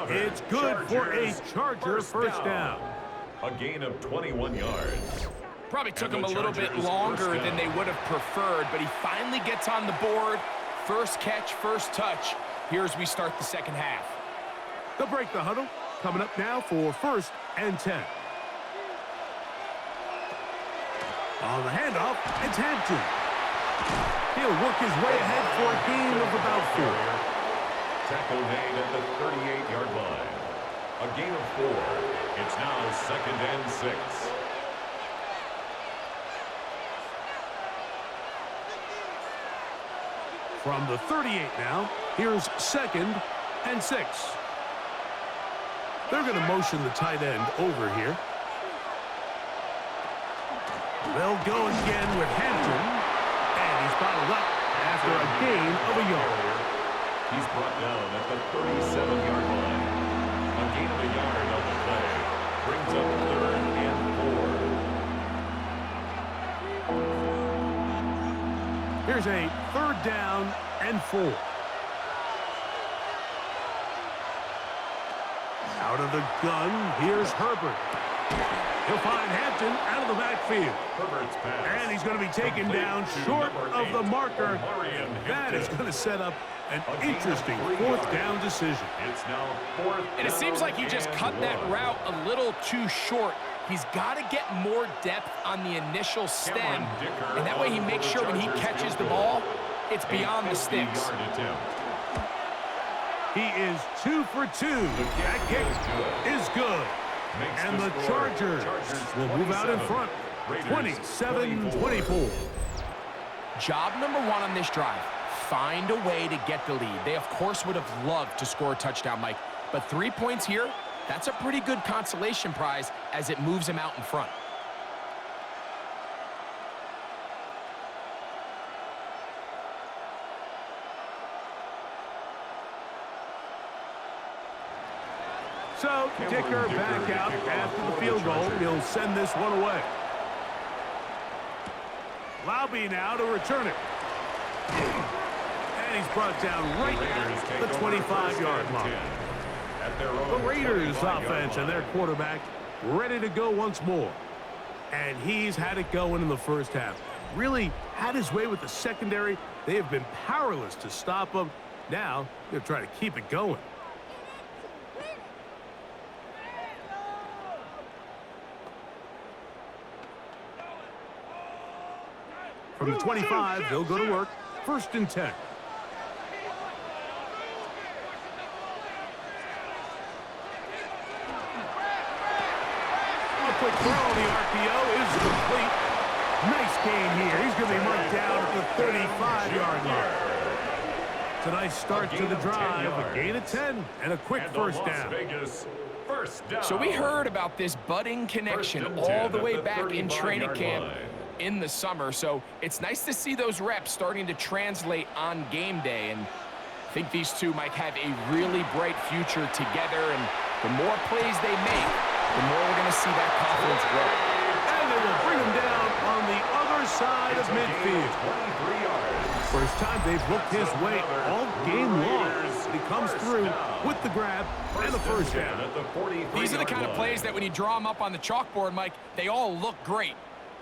It's good for a Charger first down.
A gain of 21 yards.
Probably took him a little bit longer than they would have preferred, but he finally gets on the board. First catch, first touch. Here as we start the second half.
They'll break the huddle. Coming up now for 1st and 10. On the handoff, it's Hampton. He'll work his way ahead for a gain of about 4.
Tackle made at the 38-yard line. A gain of 4. It's now 2nd and 6.
From the 38 now, here's 2nd and 6. They're going to motion the tight end over here. They'll go again with Hampton. And he's bottled up after a gain of a yard.
He's brought down at the 37-yard line. A gain of a yard on the play. Brings up 3rd and 4.
Here's a 3rd down and 4. Out of the gun, here's Herbert. He'll find Hampton out of the backfield.
Herbert's pass.
And he's going to be taken down short of the marker. That is going to set up an interesting 4th down decision.
It's now 4th.
And it seems like he just cut that route a little too short. He's got to get more depth on the initial stem. And that way he makes sure when he catches the ball, it's beyond the sticks.
He is 2 for 2. That kick is good. And the Chargers will move out in front, 27-24.
Job number 1 on this drive, find a way to get the lead. They, of course, would have loved to score a touchdown, Mike. But 3 points here, that's a pretty good consolation prize as it moves them out in front.
So, Dicker back out after the field goal. He'll send this one away. Laube now to return it. And he's brought down right at the 25-yard line. The Raiders offense and their quarterback ready to go once more. And he's had it going in the first half. Really had his way with the secondary. They have been powerless to stop him. Now, they'll try to keep it going. From the 25, they'll go to work. 1st and 10. A quick throw. The RPO is complete. Nice gain here. He's going to be marked down at the 35-yard line. It's a nice start to the drive. A gain of 10 and a quick first down.
So we heard about this budding connection all the way back in training camp in the summer. So it's nice to see those reps starting to translate on game day. And I think these two might have a really bright future together. And the more plays they make, the more we're going to see that confidence grow.
And they will bring him down on the other side of midfield. First time they've looked his way all game long. He comes through with the grab and the first down.
These are the kind of plays that when you draw them up on the chalkboard, Mike, they all look great.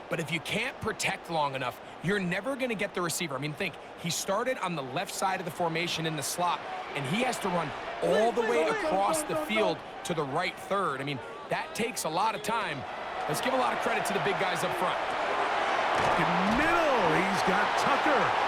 But if you can't protect long enough, you're never going to get the receiver. I mean, think, he started on the left side of the formation in the slot, and he has to run all the way across the field to the right third. I mean, that takes a lot of time. Let's give a lot of credit to the big guys up front.
In middle, he's got Tucker.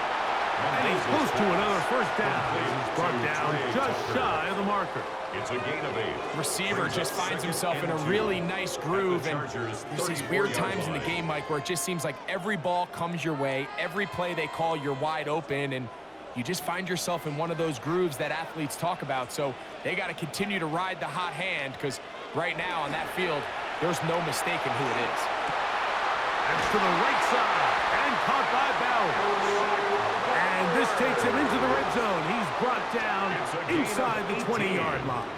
And he's close to another first down. He's brought down just shy of the marker.
It's a gain of 8.
Receiver just finds himself in a really nice groove, and there's these weird times in the game, Mike, where it just seems like every ball comes your way, every play they call, you're wide open, and you just find yourself in one of those grooves that athletes talk about. So they got to continue to ride the hot hand, because right now on that field, there's no mistaking who it is.
That's to the right side, and caught by Bowers. And this takes him into the red zone. He's brought down inside the 20-yard line.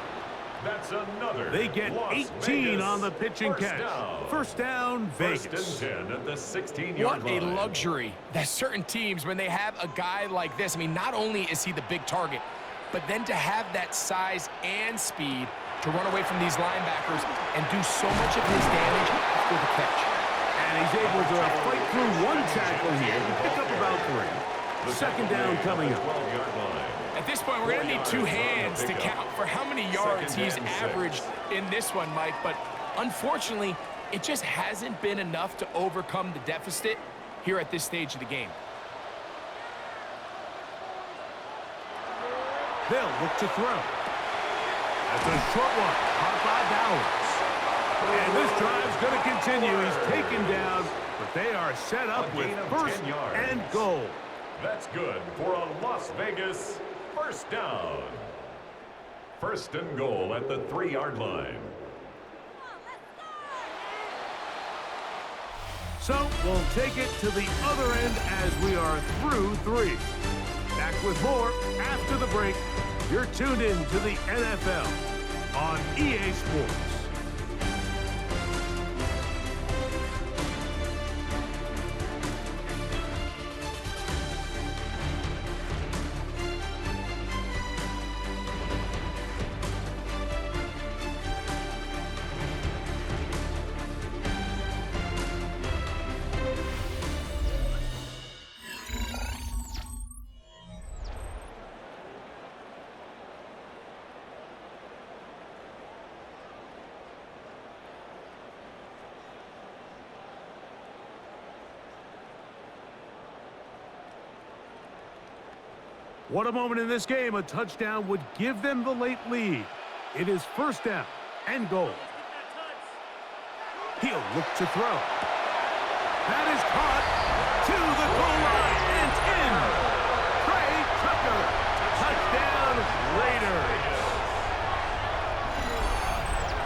That's another.
They get 18 on the pitch and catch. First down, Vegas.
1st and 10 at the 16-yard line.
What a luxury that certain teams, when they have a guy like this, I mean, not only is he the big target, but then to have that size and speed to run away from these linebackers and do so much of his damage after the catch.
And he's able to fight through one tackle here and pick up about 3. 2nd down coming up.
At this point, we're going to need 2 hands to count for how many yards he's averaged in this one, Mike. But unfortunately, it just hasn't been enough to overcome the deficit here at this stage of the game.
They'll look to throw. That's a short one, caught by Bowers. And this drive's going to continue. He's taken down, but they are set up with 1st and goal.
That's good for a Las Vegas first down. 1st and goal at the 3-yard line.
So we'll take it to the other end as we are through 3. Back with more after the break. You're tuned in to the NFL on EA Sports. What a moment in this game. A touchdown would give them the late lead. It is 1st down and goal. He'll look to throw. That is caught to the goal line and in. Trey Tucker. Touchdown Raiders.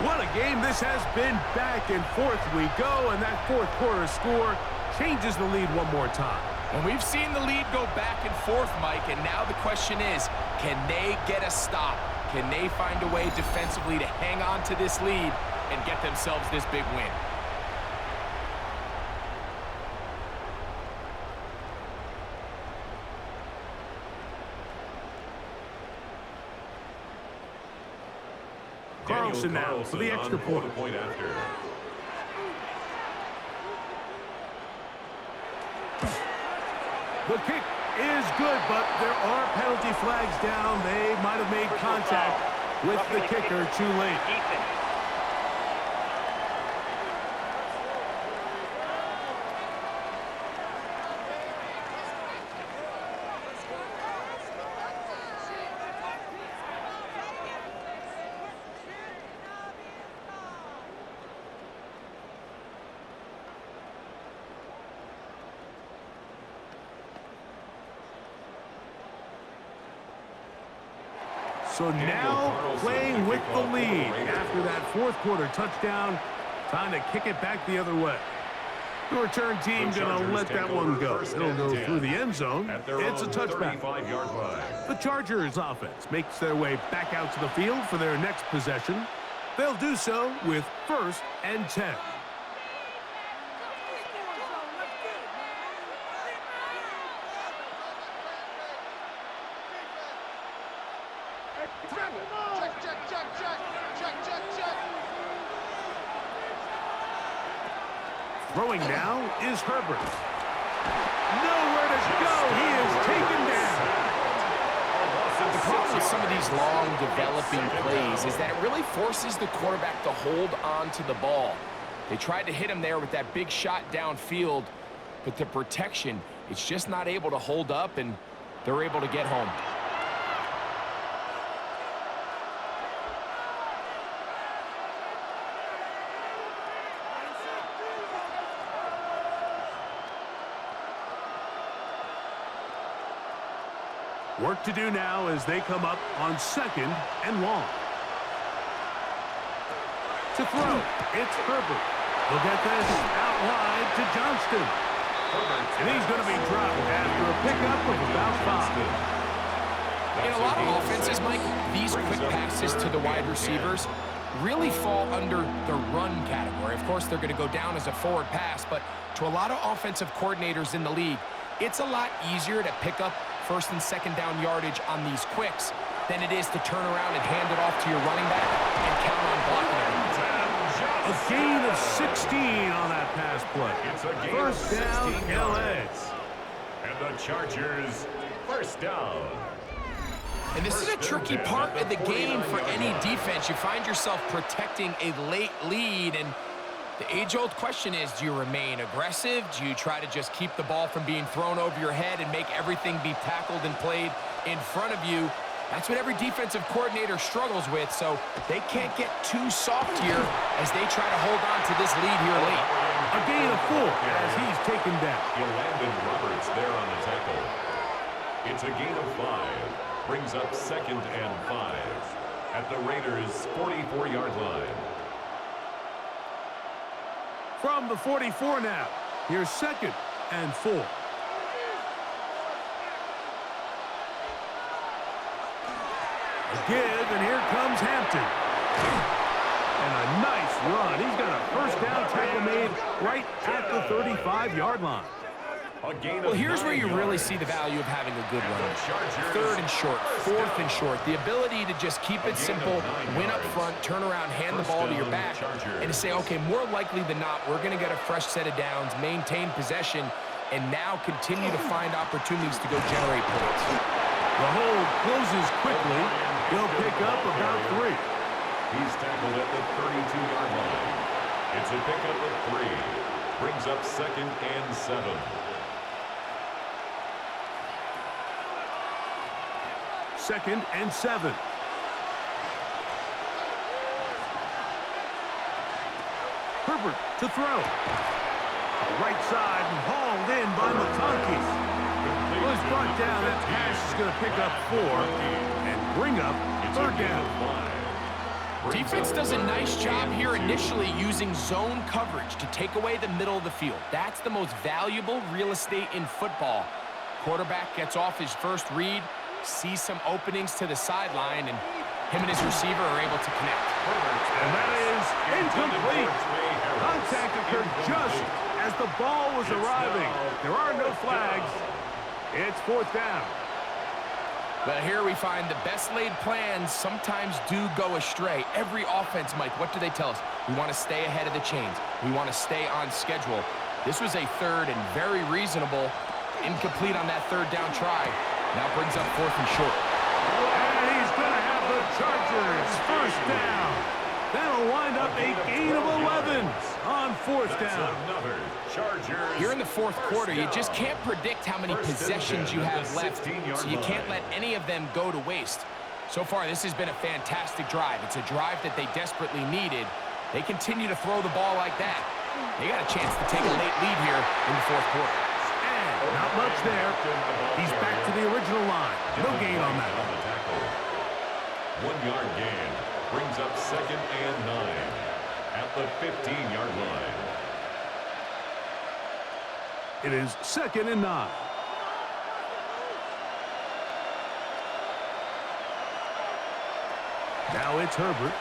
What a game this has been. Back and forth we go, and that 4th quarter score changes the lead one more time.
And we've seen the lead go back and forth, Mike, and now the question is, can they get a stop? Can they find a way defensively to hang on to this lead and get themselves this big win?
Carlson now for the extra point.
After.
The kick is good, but there are penalty flags down. They might have made contact with the kicker too late. So now playing with the lead after that fourth quarter touchdown. Time to kick it back the other way. The return team going to let that one go. It'll go through the end zone. It's a touchback. The Chargers offense makes their way back out to the field for their next possession. They'll do so with 1st and 10. Throwing now is Herbert. Nowhere to go. He is taken down.
The problem with some of these long developing plays is that it really forces the quarterback to hold on to the ball. They tried to hit him there with that big shot downfield, but the protection, it's just not able to hold up, and they're able to get home.
Work to do now as they come up on 2nd and long. To throw, it's Herbert. He'll get this out wide to Johnston. And he's going to be dropped after a pickup of about 5.
In a lot of offenses, Mike, these quick passes to the wide receivers really fall under the run category. Of course, they're going to go down as a forward pass, but to a lot of offensive coordinators in the league, it's a lot easier to pick up 1st and 2nd down yardage on these quicks than it is to turn around and hand it off to your running back and count on blocking it.
A gain of 16 on that pass play.
It's a gain
1st down,
of 16
LA.
yards. And the Chargers, 1st down.
And this is a tricky part of the game for any defense. You find yourself protecting a late lead, and the age-old question is, do you remain aggressive? Do you try to just keep the ball from being thrown over your head and make everything be tackled and played in front of you? That's what every defensive coordinator struggles with, so they can't get too soft here as they try to hold on to this lead here late.
A gain of 4 as he's taken down.
Landon Roberts there on the tackle. It's a gain of 5. Brings up 2nd and 5 at the Raiders' 44-yard line.
From the 44 now, here's 2nd and 4. A give, and here comes Hampton. And a nice run. He's got a 1st down tackle made right at the 35-yard line.
Well, here's where you really see the value of having a good run. 3rd and short, 4th and short. The ability to just keep it simple, win up front, turn around, hand the ball to your back, and to say, okay, more likely than not, we're going to get a fresh set of downs, maintain possession, and now continue to find opportunities to go generate points.
The hold closes quickly. He'll pick up about 3.
He's tackled at the 32-yard line. It's a pickup of 3. Brings up 2nd and 7.
Second and 7. Herbert to throw. Right side and hauled in by Matonke. Was brought down. That pass is going to pick up 4 and bring up 3rd down.
Defense does a nice job here initially using zone coverage to take away the middle of the field. That's the most valuable real estate in football. Quarterback gets off his first read, sees some openings to the sideline, and him and his receiver are able to connect.
And that is incomplete. Contact occurred just as the ball was arriving. There are no flags. It's 4th down.
But here we find the best laid plans sometimes do go astray. Every offense, Mike, what do they tell us? We want to stay ahead of the chains. We want to stay on schedule. This was a 3rd and very reasonable. Incomplete on that 3rd down try. Now brings up 4th and short.
And he's going to have the Chargers 1st down. That'll wind up a gain of 11 on 4th down.
Here in the 4th quarter, you just can't predict how many possessions you have left, so you can't let any of them go to waste. So far, this has been a fantastic drive. It's a drive that they desperately needed. They continue to throw the ball like that. They got a chance to take a late lead here in the 4th quarter.
And not much there. He's back to the original line. No gain on that.
1-yard gain. Brings up 2nd and 9 at the 15-yard line.
It is 2nd and 9. Now it's Herbert.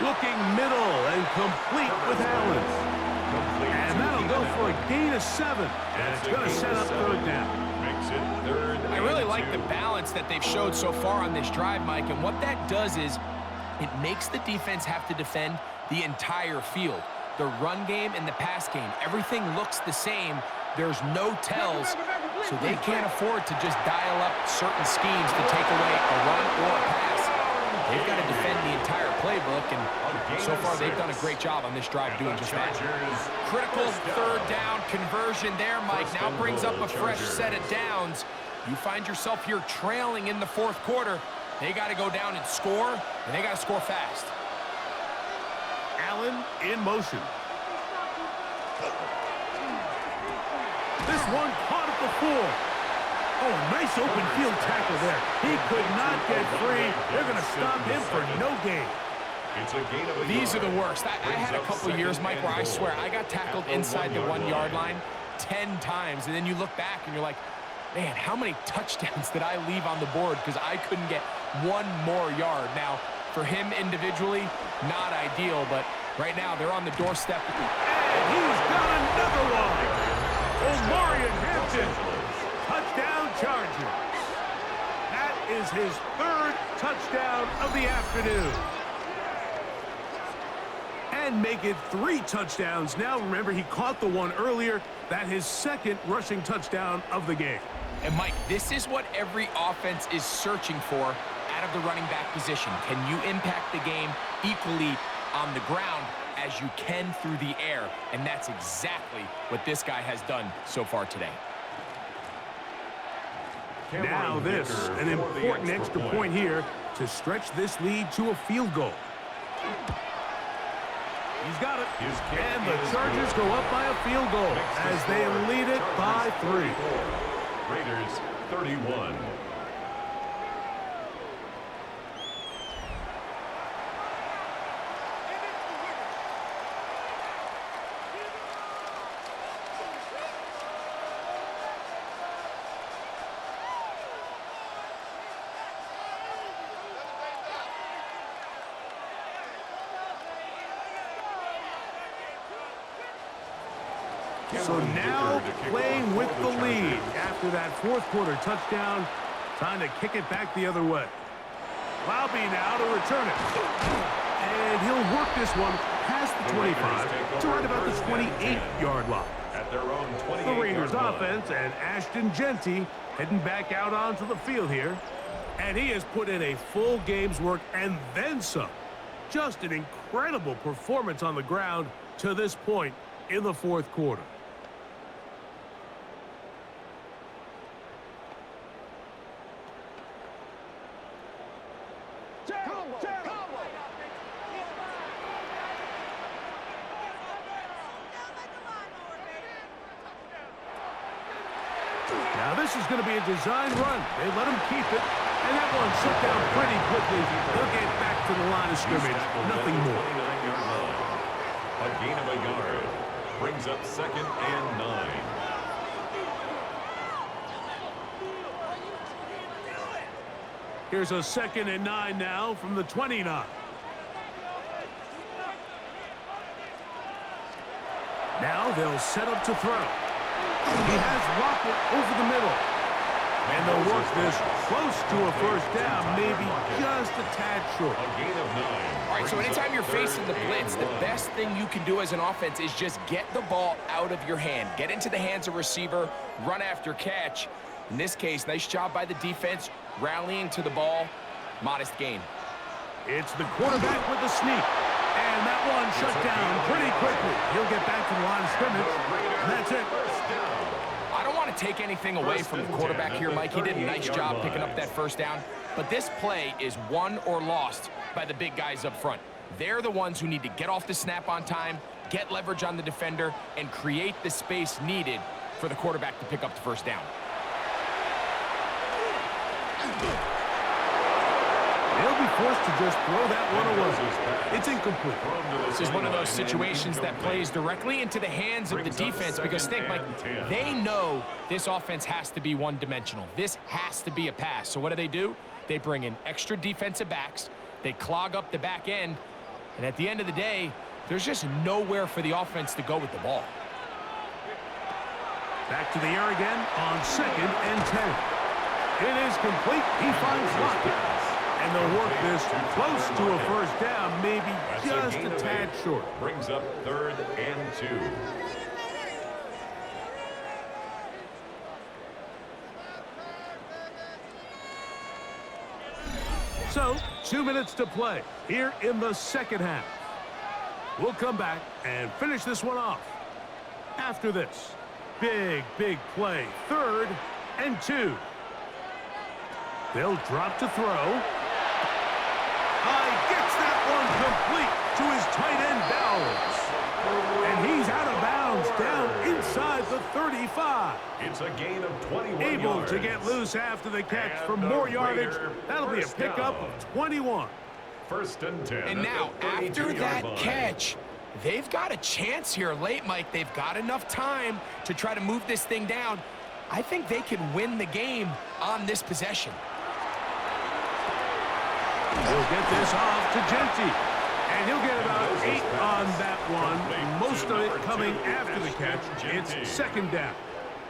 Looking middle and complete with Allen. And that'll go for a gain of 7. And it's going to set up 3rd down.
Makes it 3rd.
I really like the balance that they've showed so far on this drive, Mike. And what that does is it makes the defense have to defend the entire field. The run game and the pass game, everything looks the same. There's no tells, so they can't afford to just dial up certain schemes to take away a run or a pass. They've got to defend the entire playbook, and so far they've done a great job on this drive doing just that. Critical 3rd down conversion there, Mike. Now brings up a fresh set of downs. You find yourself here trailing in the 4th quarter. They got to go down and score, and they got to score fast.
Allen in motion. This one caught at the 4. Oh, nice open field tackle there. He could not get free. They're going to stop him for no gain.
It's a gain of a
These are
yard.
the worst. I had a couple years, Mike, where I swear I got tackled inside the 1-yard line 10 times, and then you look back and you're like, man, how many touchdowns did I leave on the board because I couldn't get one more yard? Now, for him individually, not ideal, but right now they're on the doorstep.
And he's got another one. Omarion Hampton. Touchdown Chargers. That is his 3rd touchdown of the afternoon. And make it 3 touchdowns. Now, remember, he caught the one earlier. That his 2nd rushing touchdown of the game.
And, Mike, this is what every offense is searching for out of the running back position. Can you impact the game equally on the ground as you can through the air? And that's exactly what this guy has done so far today.
Now this, an important extra point here to stretch this lead to a field goal. He's got it. And the Chargers go up by a field goal as they lead it by 3.
Raiders 31.
So now playing with the lead after that 4th quarter touchdown. Time to kick it back the other way. Lobby now to return it. And he'll work this one past the 25 to right about the 28-yard line.
At their own 28-yard
The Raiders
line.
offense and Ashton Genty heading back out onto the field here. And he has put in a full game's work and then some. Just an incredible performance on the ground to this point in the 4th quarter. Now this is going to be a design run. They let him keep it, and that one shut down pretty quickly. They'll get back to the line of scrimmage. Nothing more.
29-yard line. A gain of a yard. Brings up 2nd and 9.
Here's a 2nd and 9 now from the 29. Now they'll set up to throw. He has Rocket over the middle. And they'll work this close to a 1st down, maybe just a tad short.
A gain of 9.
All right, so anytime you're facing the blitz, the best thing you can do as an offense is just get the ball out of your hand. Get into the hands of receiver, run after catch. In this case, nice job by the defense, rallying to the ball. Modest gain.
It's the quarterback with the sneak. And that one shut down pretty quickly. He'll get back to the line of scrimmage. And that's it.
I don't want to take anything away from the quarterback here, Mike. He did a nice job picking up that 1st down. But this play is won or lost by the big guys up front. They're the ones who need to get off the snap on time, get leverage on the defender, and create the space needed for the quarterback to pick up the 1st down.
They'll be forced to just throw that one away. It's incomplete.
This is one of those situations that plays directly into the hands of the defense because think, Mike, they know this offense has to be one-dimensional. This has to be a pass. So what do? They bring in extra defensive backs. They clog up the back end. And at the end of the day, there's just nowhere for the offense to go with the ball.
Back to the air again on 2nd and 10. It is complete. He finds Lockett. And they'll work this close to a first down, maybe just a tad short.
Brings up 3rd and 2.
So, 2 minutes to play here in the second half. We'll come back and finish this one off. After this, big play, 3rd and 2. They'll drop to throw. Gets that one complete to his tight end Bowers. And he's out of bounds down inside the 35.
It's a gain of 21
Able
yards.
to get loose after the catch
And
for
the
more yardage.
Raider
That'll be a
first
pickup
down.
of 21.
1st and 10.
And now, after that catch, they've got a chance here late, Mike. They've got enough time to try to move this thing down. I think they can win the game on this possession.
He'll get this off to Genty. And he'll get about 8 on that one. Most of it coming after the catch. It's 2nd down.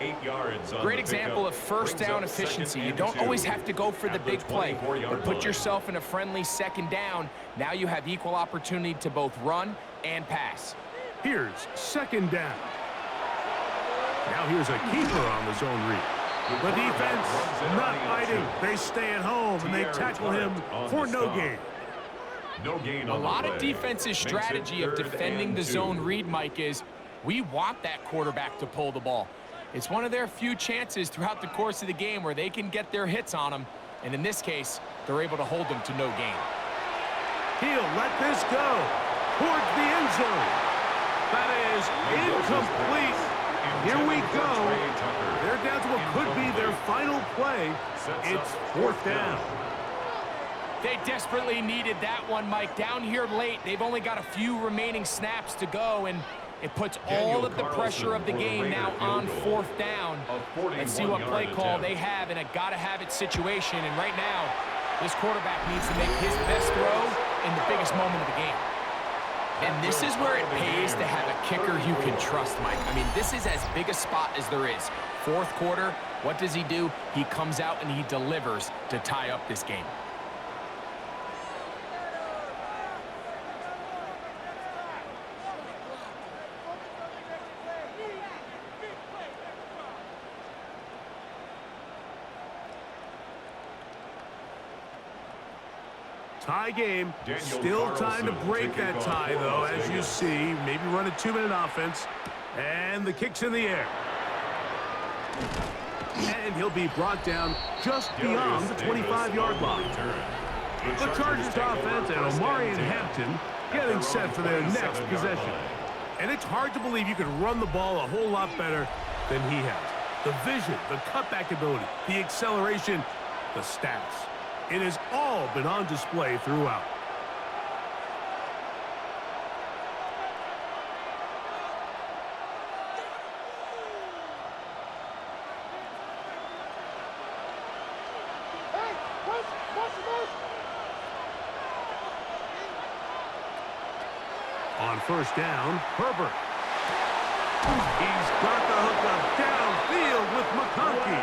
8 yards on
Great
the
example
pickup.
of first
Brings
down
up
efficiency.
2nd
You
and
don't
2
always have to go for the
at
big play,
24-yard
but put
line.
yourself in a friendly 2nd down. Now you have equal opportunity to both run and pass.
Here's 2nd down. Now here's a keeper on the zone read. The defense not fighting. They stay at home and they tackle him for no gain.
No gain
A
on the
lot of
play.
defense's
Makes it
strategy of
3rd
defending
and
the
2.
zone read, Mike, is we want that quarterback to pull the ball. It's one of their few chances throughout the course of the game where they can get their hits on them, and in this case, they're able to hold them to no gain.
He'll let this go towards the end zone. That is incomplete. Here we go. They're down to what could be their final play. It's 4th down.
They desperately needed that one, Mike. Down here late, they've only got a few remaining snaps to go, and it puts all of the pressure of the game now on 4th down. Let's see what play call they have in a gotta-have-it situation. And right now, this quarterback needs to make his best throw in the biggest moment of the game. And this is where it pays to have a kicker you can trust, Mike. I mean, this is as big a spot as there is. 4th quarter, what does he do? He comes out and he delivers to tie up this game.
Tie game.
Daniel
Still time to
Carlson
break
to
that
kick
tie,
off
though,
for
as you
Vegas.
see. Maybe run a 2-minute offense. And the kick's in the air. And he'll be brought down just beyond the 25-yard line. The Chargers offense and Omari and Hampton getting set for their next possession. And it's hard to believe you could run the ball a whole lot better than he has. The vision, the cutback ability, the acceleration, the stats. It has all been on display throughout. On 1st down, Herbert. He's got the hookup downfield with McConkey.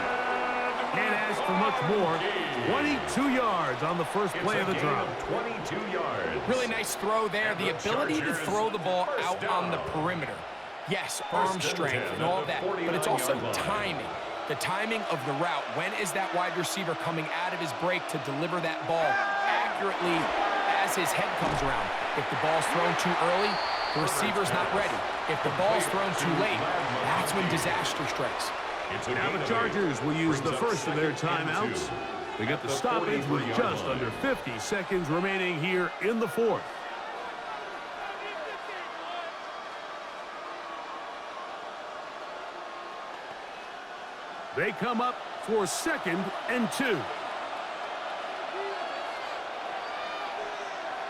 Can't ask for much more. 22 yards on the first play of the drive.
22 yards.
Really nice throw there. The ability to throw the ball out on the perimeter. Yes, arm strength and all of that, but it's also timing. The timing of the route. When is that wide receiver coming out of his break to deliver that ball accurately as his head comes around? If the ball's thrown too early, the receiver's not ready. If the ball's thrown too late, that's when disaster strikes.
Now the Chargers will use the first of their timeouts. They get the stoppage with just under 50 seconds remaining here in the 4th. They come up for 2nd and 2.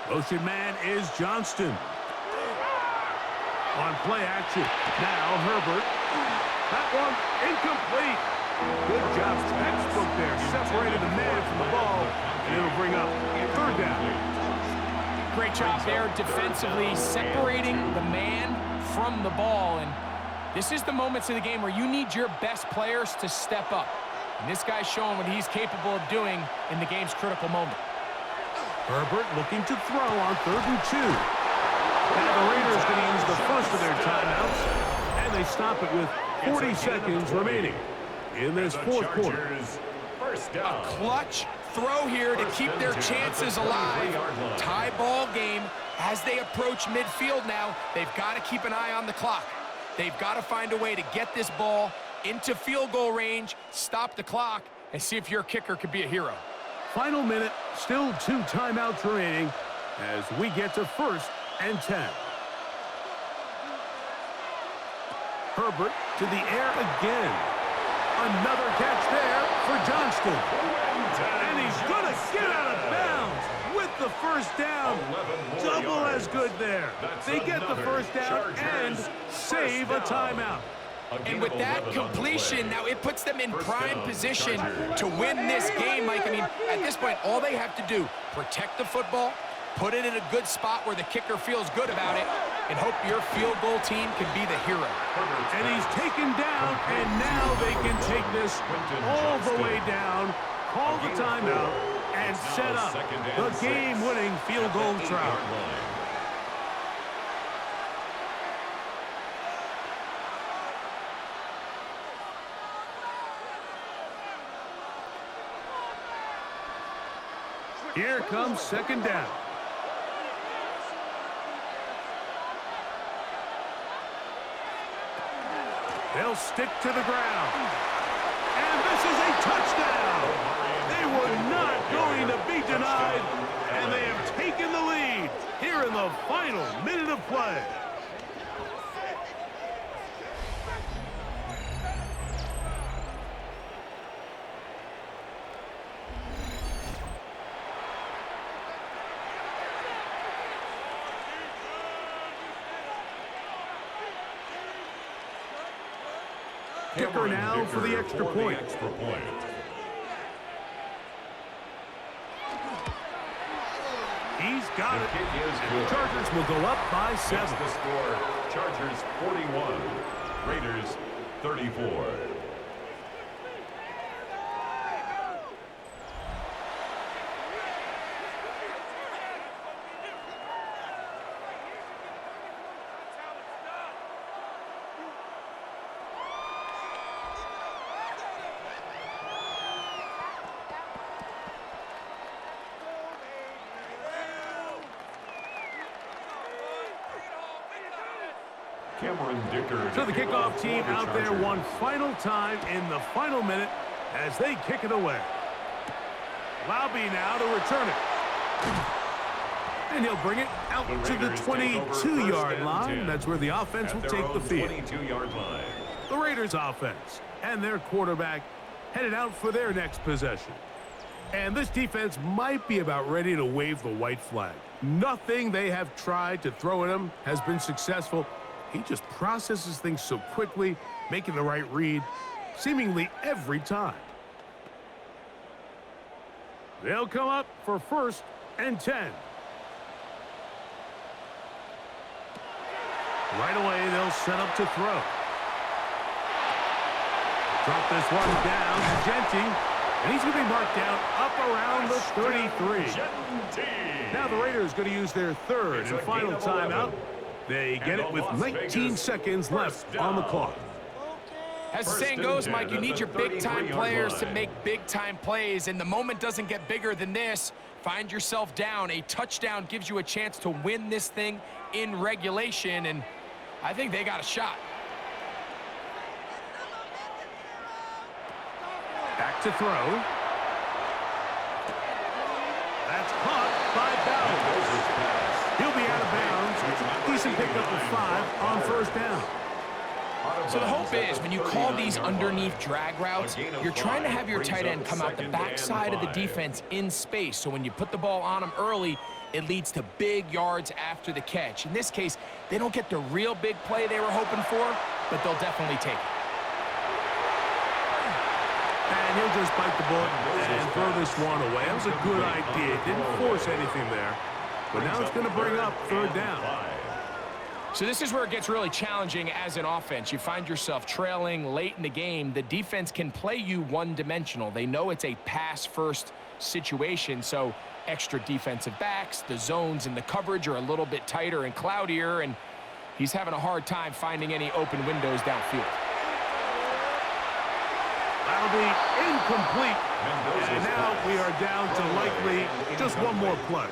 Motion man is Johnston. On play action. Now Herbert. That one incomplete. Good job. Textbook there. Separated the man from the ball. And it'll bring up third down.
Great job there defensively, separating the man from the ball. And this is the moments of the game where you need your best players to step up. And this guy's showing what he's capable of doing in the game's critical moment.
Herbert looking to throw on 3rd and 2. Now the Raiders going to use the first of their timeouts, and they stop it with 40 seconds remaining in this fourth quarter.
A clutch throw here to keep their chances alive. Tie ball game as they approach midfield now. They've got to keep an eye on the clock. They've got to find a way to get this ball into field goal range, stop the clock, and see if your kicker could be a hero.
Final minute, still 2 timeouts remaining as we get to 1st and 10. Herbert to the air again. Another catch there for Johnston. And he's going to get out of bounds with the first down. Double as good there. They get the first down and save a timeout.
And with that completion, now it puts them in prime position to win this game, Mike. I mean, at this point, all they have to do, protect the football, put it in a good spot where the kicker feels good about it, and hope your field goal team can be the hero.
And he's taken down, and now they can take this all the way down, call the timeout, and set up the game-winning field goal try. Here comes 2nd down. They'll stick to the ground. And this is a touchdown. They were not going to be denied, and they have taken the lead here in the final minute of play. Kicker now for the extra point. He's got it. And Chargers will go up by 7.
The score, Chargers 41, Raiders 34.
So the kickoff team out there one final time in the final minute as they kick it away. Lobby now to return it. And he'll bring it out to the 22-yard line. That's where the offense will take the field.
22-yard line.
The Raiders offense and their quarterback headed out for their next possession. And this defense might be about ready to wave the white flag. Nothing they have tried to throw at him has been successful. He just processes things so quickly, making the right read, seemingly every time. They'll come up for 1st and 10. Right away, they'll set up to throw. Drop this one down to Genty, and he's going to be marked down up around the 33. Now the Raiders going to use their 3rd and final timeout. They get it with 19 seconds left on the clock.
As the saying goes, Mike, you need your big-time players to make big-time plays, and the moment doesn't get bigger than this. Find yourself down. A touchdown gives you a chance to win this thing in regulation, and I think they got a shot.
Back to throw. That's caught by Bowers. He'll be out of bounds. Decent pickup of 5 on 1st down.
So the hope is when you call these underneath drag routes, you're trying to have your tight end come out the backside of the defense in space. So when you put the ball on him early, it leads to big yards after the catch. In this case, they don't get the real big play they were hoping for, but they'll definitely take it.
And he'll just bite the bullet and throw this one away. That was a good idea. Didn't force anything there. But now it's going to bring up third down.
So this is where it gets really challenging as an offense. You find yourself trailing late in the game. The defense can play you one-dimensional. They know it's a pass-first situation, so extra defensive backs, the zones and the coverage are a little bit tighter and cloudier, and he's having a hard time finding any open windows downfield.
That'll be incomplete. And now we are down to likely just one more play.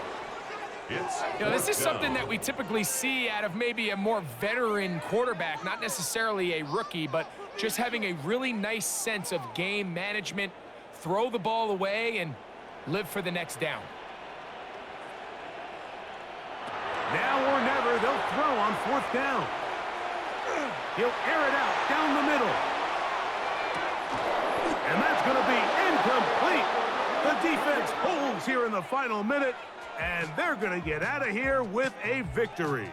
You know, this is something that we typically see out of maybe a more veteran quarterback, not necessarily a rookie, but just having a really nice sense of game management, throw the ball away, and live for the next down.
Now or never, they'll throw on fourth down. He'll air it out down the middle. And that's going to be incomplete. The defense holds here in the final minute, and they're going to get out of here with a victory.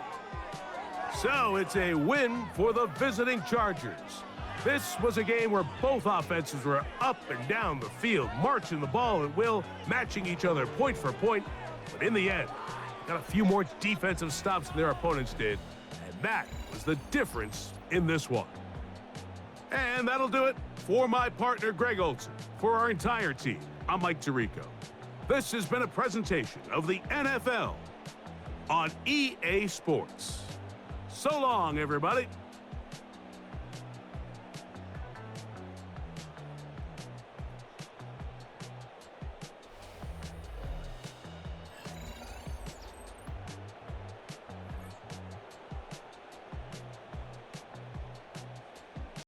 So it's a win for the visiting Chargers. This was a game where both offenses were up and down the field, marching the ball at will, matching each other point for point. But in the end, got a few more defensive stops than their opponents did, and that was the difference in this one. And that'll do it for my partner, Greg Olson. For our entire team, I'm Mike Tirico. This has been a presentation of the NFL on EA Sports. So long, everybody.